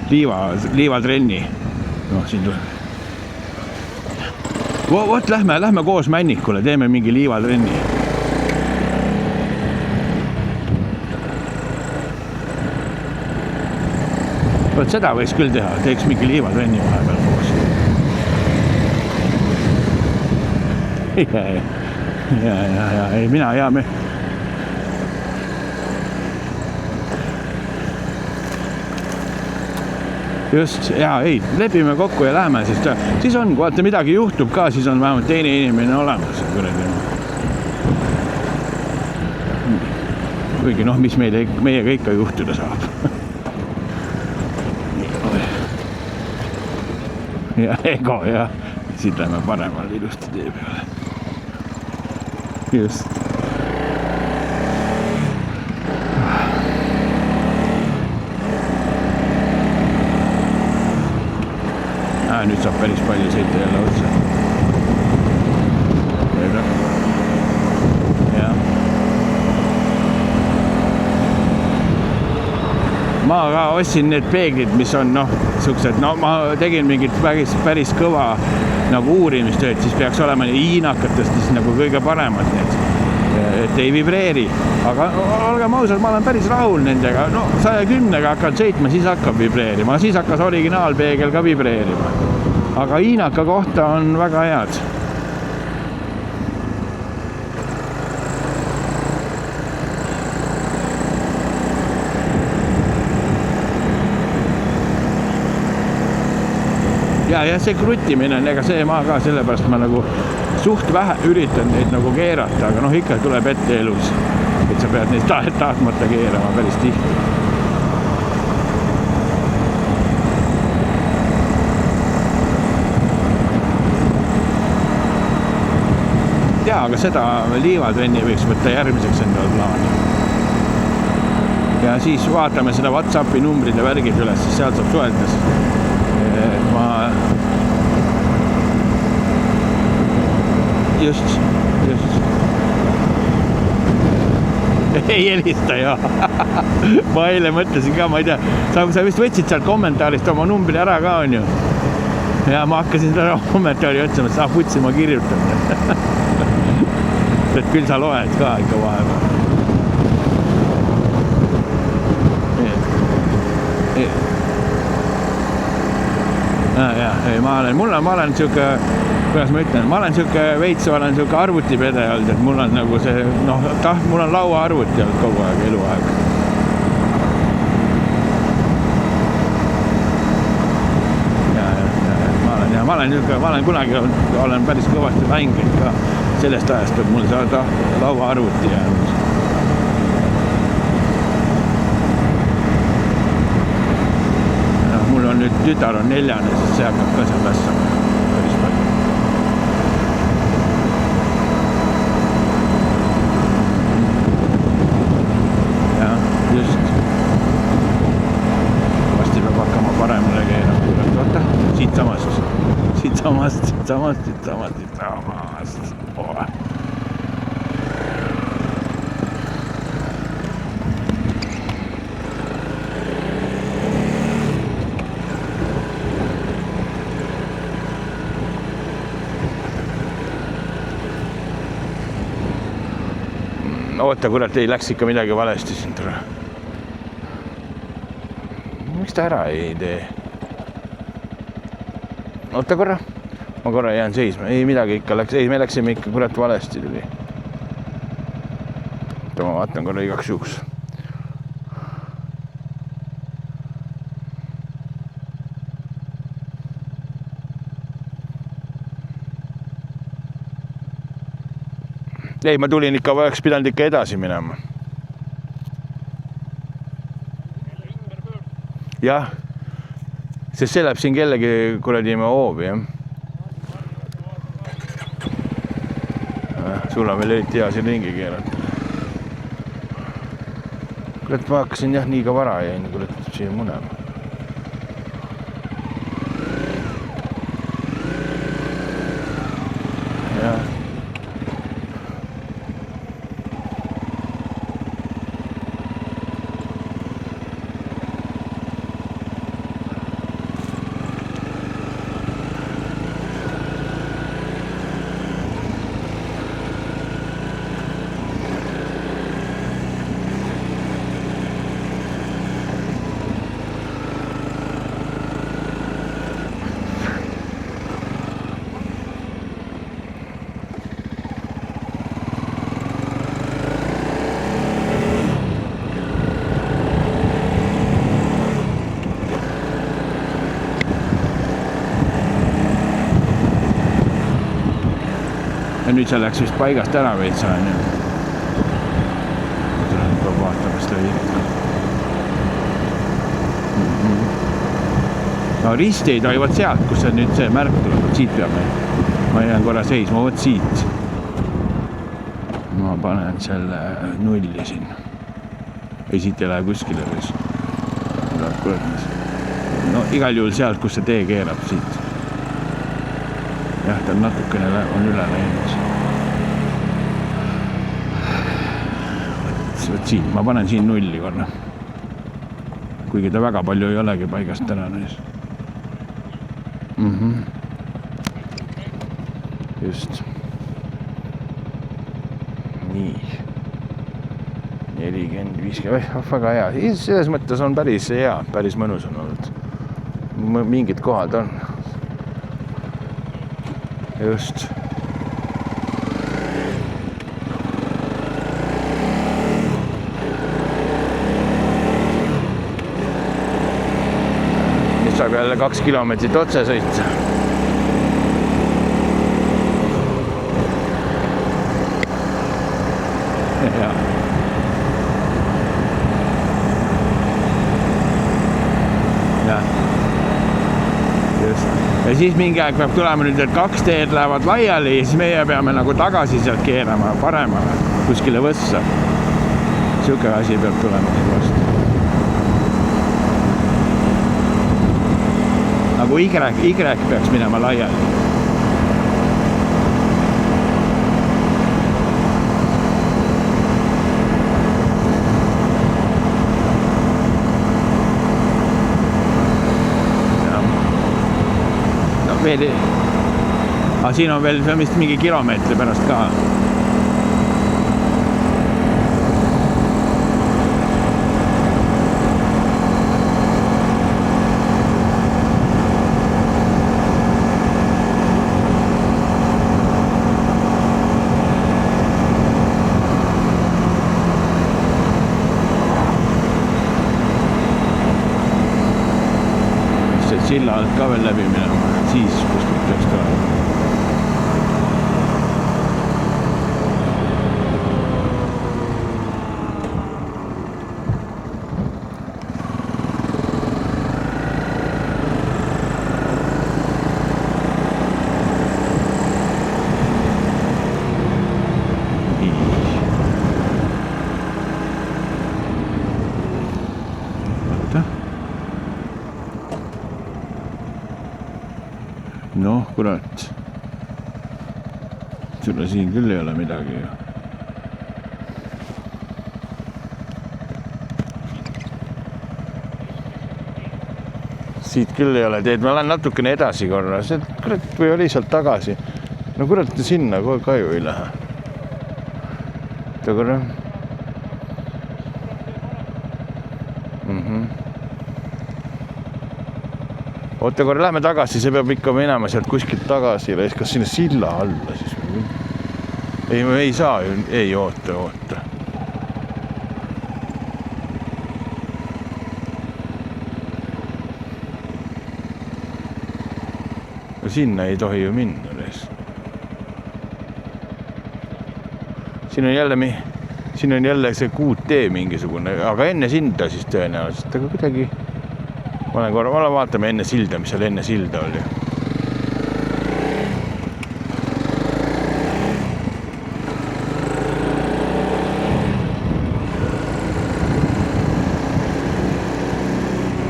liivatrenni. No, siin tuleb. Vot, lähme koos Männikule, teeme mingi liivatrenni. Vot seda võiks küll teha, teeks mingi liivatrenni vahepeal koos. Ja, ei mina hea me. Just, ei, lepime kokku ja lähme, siis on, kui vaata midagi juhtub ka, siis on vähemalt teine inimene olemas. Kuigi noh, mis meiega ikka juhtuda saab. Ja ego, ja siit lähme paremal ilusti tee peale. Just. Nüüd saab päris palju sõita jälle otsa. Ja. Ma ka ostsin need peeglid, mis on suksed, ma tegin mingit päris kõva nagu uurimistööd, siis peaks olema hiinakatest siis nagu kõige paremad need, et ei vibreeri. Aga olgem ausad, ma olen päris rahul nendega. 110-ga hakkan sõitma, siis hakkab vibreerima. Siis hakkas originaalpeegel ka vibreerima. Aga hiinaka kohta on väga head. Ja see kruttimine on, ega see maa ka, sellepärast ma nagu suht vähe üritan neid nagu keerata, aga ikka tuleb ette elus, et sa pead neid tahtmata keerama päris tihti. Ja, aga seda liivatrenni võiks võtta järgmiseks endale plaani. ja siis vaatame seda WhatsAppi numbrid ja värgid üles, siis seal saab suhelda. Ma just ei helista ja ma eile mõtlesin ka, ma ei tea, sa vist võtsid sealt kommentaarist oma numbri ära ka, on ju. Ja ma hakkasin seda kommentaari otsima, et putsi ma kirjutan. Et küll sa loed ka ikka vahepeal. Ma olen siuke, kuidas ma ütlen, ma olen siuke veits, olen siuke arvutipede olnud, et mul on nagu see, mul on laua arvuti olnud kogu aeg, eluaeg. Ma olen kunagi olen päris kõvasti mänginud ka sellest ajast, et mul saada laua arvuti jäänud. Mul on nüüd tütar on 4, siis see hakkab ka seal lassama päris palju. Ja, just. Vasti peab hakkama paremale keerama. Oota, siit samast. Oota, kurat, ei läks ikka midagi valesti siin tule. Miks ta ära ei tee? Oota korra. Ma korra jään seisma. Ei midagi ikka läks. Ei, me läksime ikka kurat valesti tuli. Ma vaatan korra igaks juhuks. Ei, ma tulin ikka, oleks pidanud ikka edasi minema. Jah, sest see läheb siin kellegi kuradi hoovi, jah. Sul on veel eriti hea siin ringi keerata. Kurat, ma hakkasin jah nii ka vara jäin, kurat siin munema. Jah. Ja nüüd see läks vist paigast ära veitsa, on ju. Tuleb vaatama seda viita. No risti ei tohi, võt sealt, kus see nüüd see märk tuleb, siit peab. Ma jään korra seisma, võt siit. Ma panen selle 0 siin. Ei, siit ei lähe kuskile võis. No igal juhul sealt, kus see tee keerab siit. Jah, ta on natukene on üle läinud. Võt siin, ma panen siin 0 korra. Kuigi ta väga palju ei olegi paigast ära näis. Just. Nii. 40, 50, väga hea. Selles mõttes on päris hea, päris mõnus on olnud. Mingid kohad on. Just. Nüüd saab jälle 2 kilomeetrit otse sõita. Ja. Ja siis mingi aeg peab tulema nüüd, et 2 teed lähevad laiali ja siis meie peame nagu tagasi sealt keerama paremale kuskile võssa. Siuke asi peab tulema vastu. nagu Y peaks minema laiali. No veel, aga siin on veel vist mingi kilomeetri pärast ka. Silla alt ka veel läbi minema, siis kuskilt peaks tulema. Noh, kurat. Sulle siin küll ei ole midagi ju. Siit küll ei ole teed, ma lähen natukene edasi korra. See kurat või oli sealt tagasi. No kurat sinna kohe ka ju ei lähe. Ta korra. Oota korra, lähme tagasi, see peab ikka minema sealt kuskilt tagasi. Kas sinna silla alla siis? Ei, me ei saa ju. Ei, oota. Sinna ei tohi ju minna. Siin on jälle see kuuttee mingisugune, aga enne silda siis tõenäoliselt, aga kuidagi ma vaatame enne silda, mis seal enne silda oli.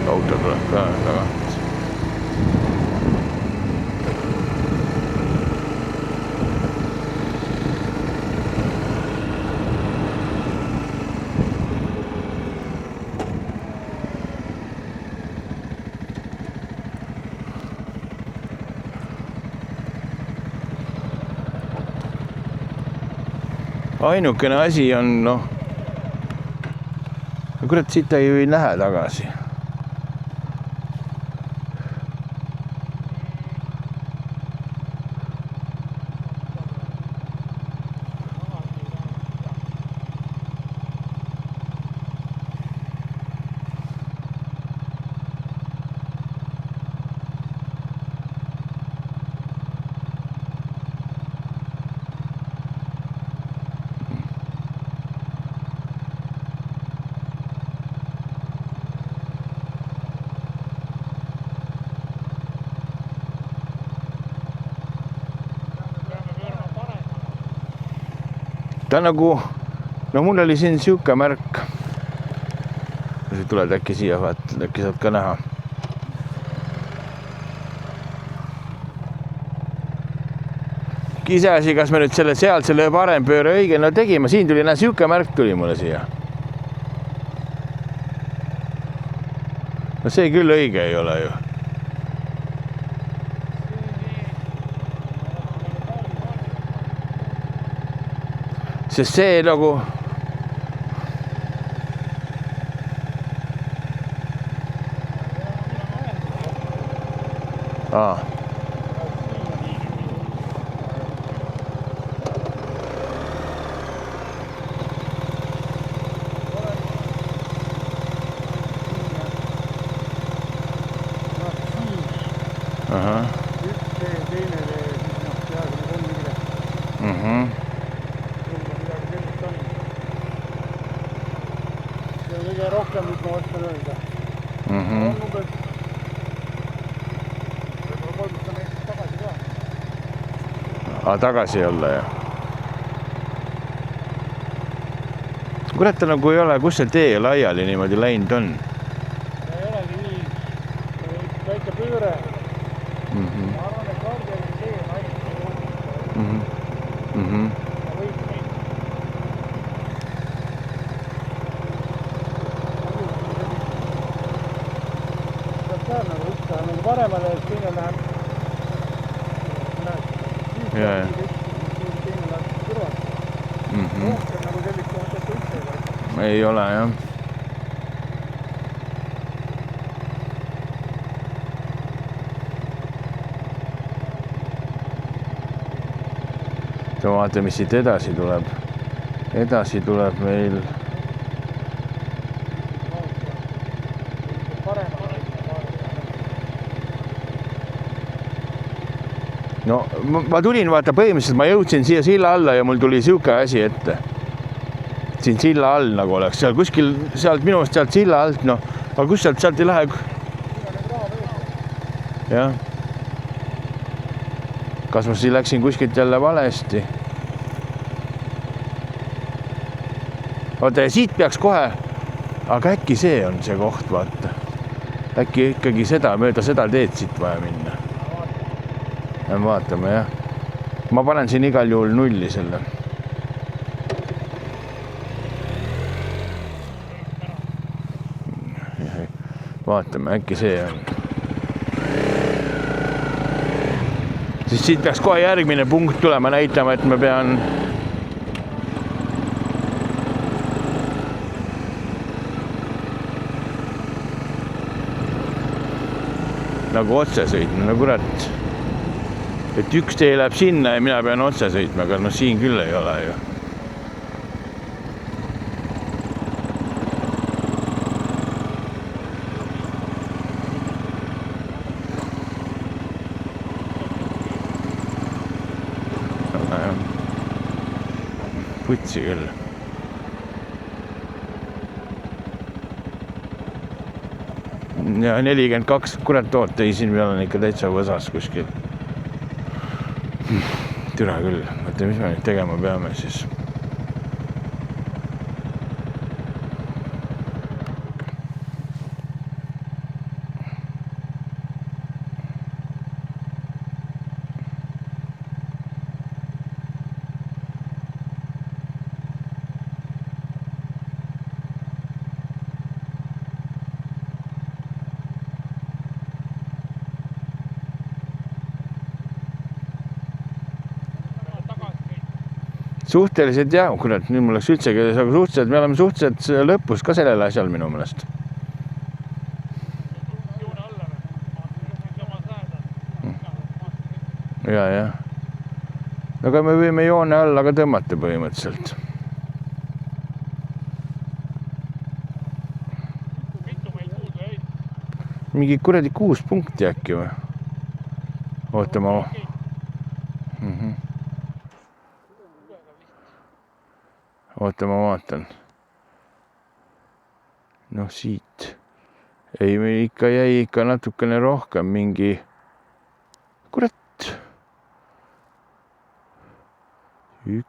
Auto tuleb ka tagant. Ainukene asi on, noh, kurat, siit ei lähe tagasi. Ta nagu, no mul oli siin siuke märk. Tuled äkki siia vaatad, äkki saad ka näha. Iseasi, kas me nüüd selle parem pööre õige, no tegime, siin tuli, näe, siuke märk tuli mulle siia. No see küll õige ei ole ju. Sest see nagu
kõige rohkem nüüd ma oskan öelda. Võib-olla 300 meetrit tagasi ka.
Tagasi olla, jah. Kurat, nagu ei ole, kus see tee laiali niimoodi läinud on?
Ei olegi nii. Väike pööre. võid neid. Saab ka nagu üks läheb nagu paremale, teine läheb.
Ja.
Teine läheb kõrvalt. Rohkem nagu sellist kohta üldse
ei ole, jah. Vaata, mis siit edasi tuleb. Edasi tuleb meil no ma tulin, vaata, põhimõtteliselt ma jõudsin siia silla alla ja mul tuli siuke asi ette. Siin silla all nagu oleks seal kuskil sealt minust sealt silla alt, noh, aga kus sealt ei lähe? Jah. Kas ma siin läksin kuskilt jälle valesti? Vaata, ja siit peaks kohe, aga äkki see on see koht, vaata. Äkki ikkagi mööda seda teed siit vaja minna. Vaatame, jah. Ma panen siin igal juhul nulli selle. Vaatame, äkki see on. Siis siit peaks kohe järgmine punkt tulema näitama, et ma pean nagu otse sõitma, no kurat. Et üks tee läheb sinna ja mina pean otse sõitma, aga no siin küll ei ole ju. Putsi küll. Ja 42, kurat oot, ei siin meil on ikka täitsa võsas kuskil. Türa küll, mõtle, mis me nüüd tegema peame siis. Suhteliselt jah, kurat, nüüd mul läks üldsegi, aga suhteliselt, me oleme suhteliselt lõpus ka sellel asjal minu mõnest. Ja. Aga me võime joone alla ka tõmmata põhimõtteliselt. Mingi kuradi 6 punkti äkki või? Oota ma... Oota, ma vaatan. No siit. Ei, meil ikka jäi ikka natukene rohkem mingi... Kurat. 1,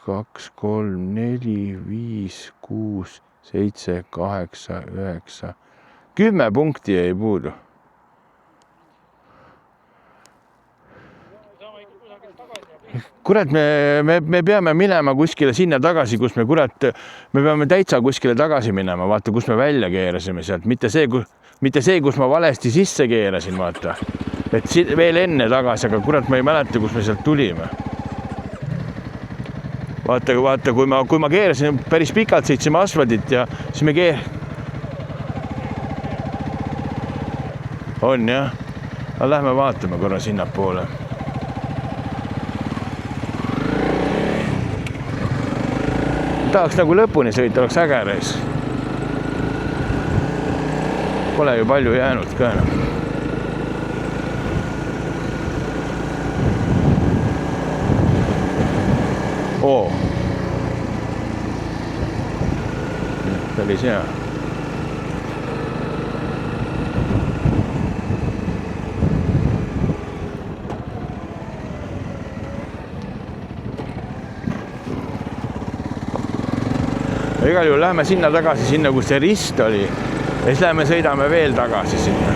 2, 3, 4, 5, 6, 7, 8, 9. 10 punkti jäi puudu. Kurat, me peame minema kuskile sinna tagasi, kus me kurat, me peame täitsa kuskile tagasi minema, vaata, kus me välja keerasime sealt, mitte see, kus ma valesti sisse keerasin, vaata. Et veel enne tagasi, aga kurat, ma ei mäleta, kus me sealt tulime. Vaata, kui ma keerasin, päris pikalt sõitsime asfaldit ja siis me On jah? Aga lähme vaatame korra sinna poole. Tahaks nagu lõpuni sõita, oleks äge reis. Pole ju palju jäänud ka enam. Oo. Päris hea. Igal juhul lähme sinna tagasi, sinna, kus see rist oli. Ja siis lähme sõidame veel tagasi sinna.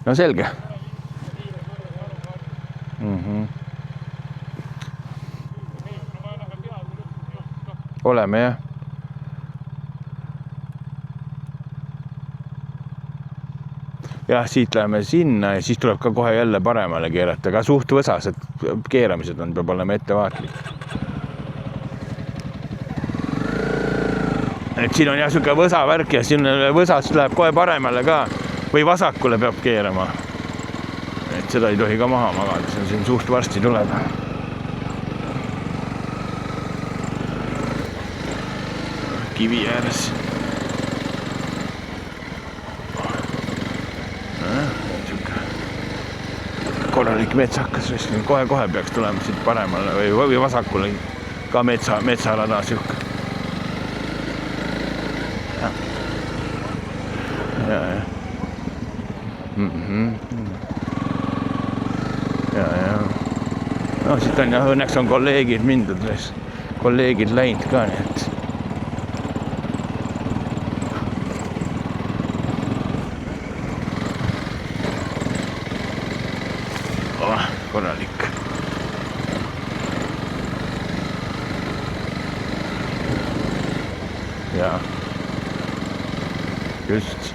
no selge. Oleme jah. Jah, siit läheme sinna ja siis tuleb ka kohe jälle paremale keerata, ka suht võsas, et keeramised on, peab olema ettevaatlik. Et siin on jah siuke võsa värk ja siin võsast läheb kohe paremale ka või vasakule peab keerama. Et seda ei tohi ka maha magada, see on siin suht varsti tuleb. Kivi ääres. Korralik metsakas, kohe peaks tulema siit paremale või vasakule ka metsarada siuke. Ja. No siit on jah, õnneks on kolleegid mindud, kolleegid läinud ka, nii et korralik. Ja. Just.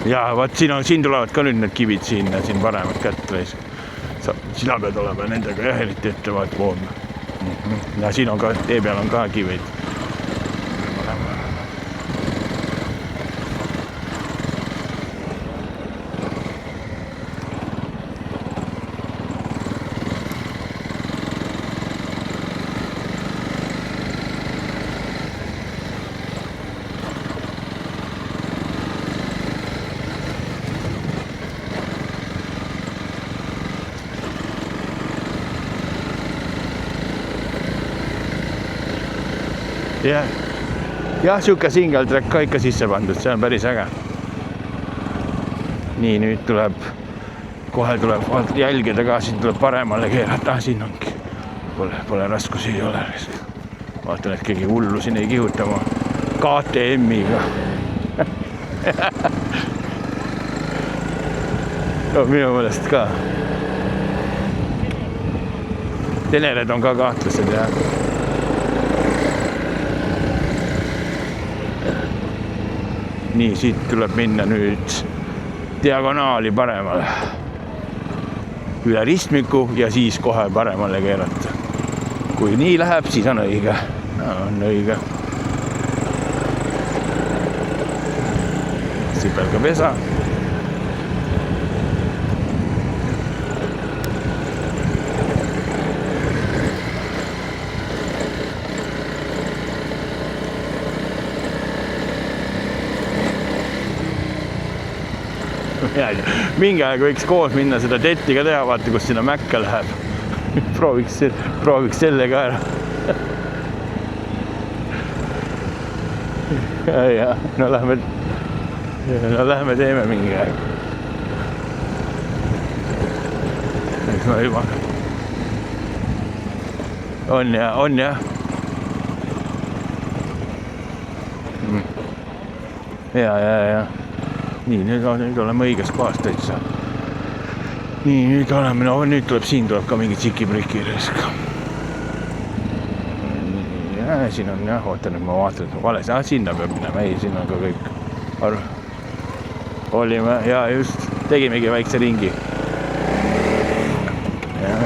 Ja, vaat siin tulevad ka nüüd need kivid siin paremat kätte. Sina pead olema nendega jah, eriti ettevaat poolne. Ja siin on ka, tee peal on ka kivid. Jah, siuke single track ka ikka sisse pandud, see on päris äge. Nii, nüüd kohe tuleb jälgida ka, siin tuleb paremale keerata, siin ongi. Pole raskusi ei ole. Vaatan, et keegi hullu siin ei kihuta ma KTM-iga. No, minu mõelest ka. Tenered on ka kahtlased, jah. Nii, siit tuleb minna nüüd diagonaali paremale. Üle ristmiku ja siis kohe paremale keerata. Kui nii läheb, siis on õige. On õige. Sipelga pesa. Mingi aeg võiks koos minna seda tetti ka teha, vaata, kus sinna mäkke läheb. Prooviks selle ka ära. Ja, no lähme teeme mingi aeg. Eks ma juba. On ja. Ja. Nii, nüüd oleme õiges kohas täitsa. Nii, nüüd oleme, no nüüd siin tuleb ka mingi tsiki-priki resk. Ja, siin on jah, oota nüüd ma vaatan, et vales. Sinna peab minema, ei, siin on ka kõik. Olime, ja just, tegimegi väikse ringi. Ja.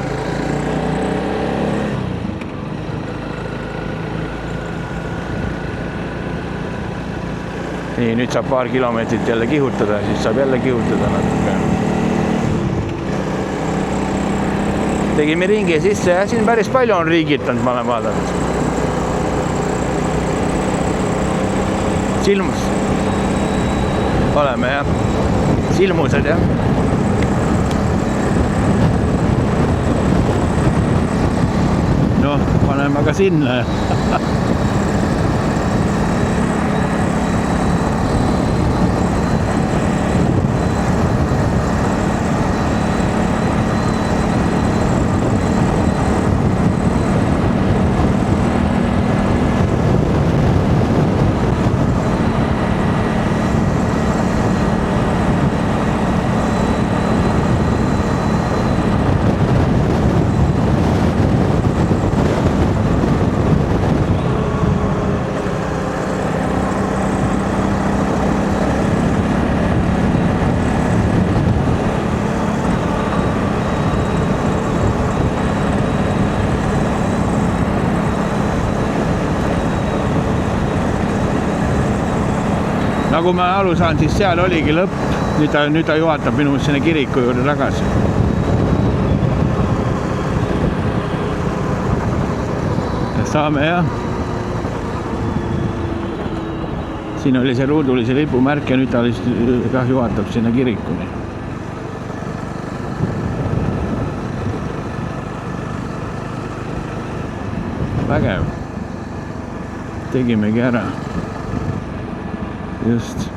Nii, nüüd saab paar kilomeetrit jälle kihutada, siis saab jälle kihutada natuke. Tegime ringi sisse ja siin päris palju on riigitanud, ma olen vaadanud. Silmus. Oleme jah. Silmused jah. No, paneme ka sinna. nagu ma aru saan, siis seal oligi lõpp. Nüüd ta juhatab minu sinna kiriku juurde tagasi. Ja saame jah. Siin oli see ruudulise lipumärk ja nüüd ta juhatab sinna kirikuni. Vägev. Tegimegi ära. Just.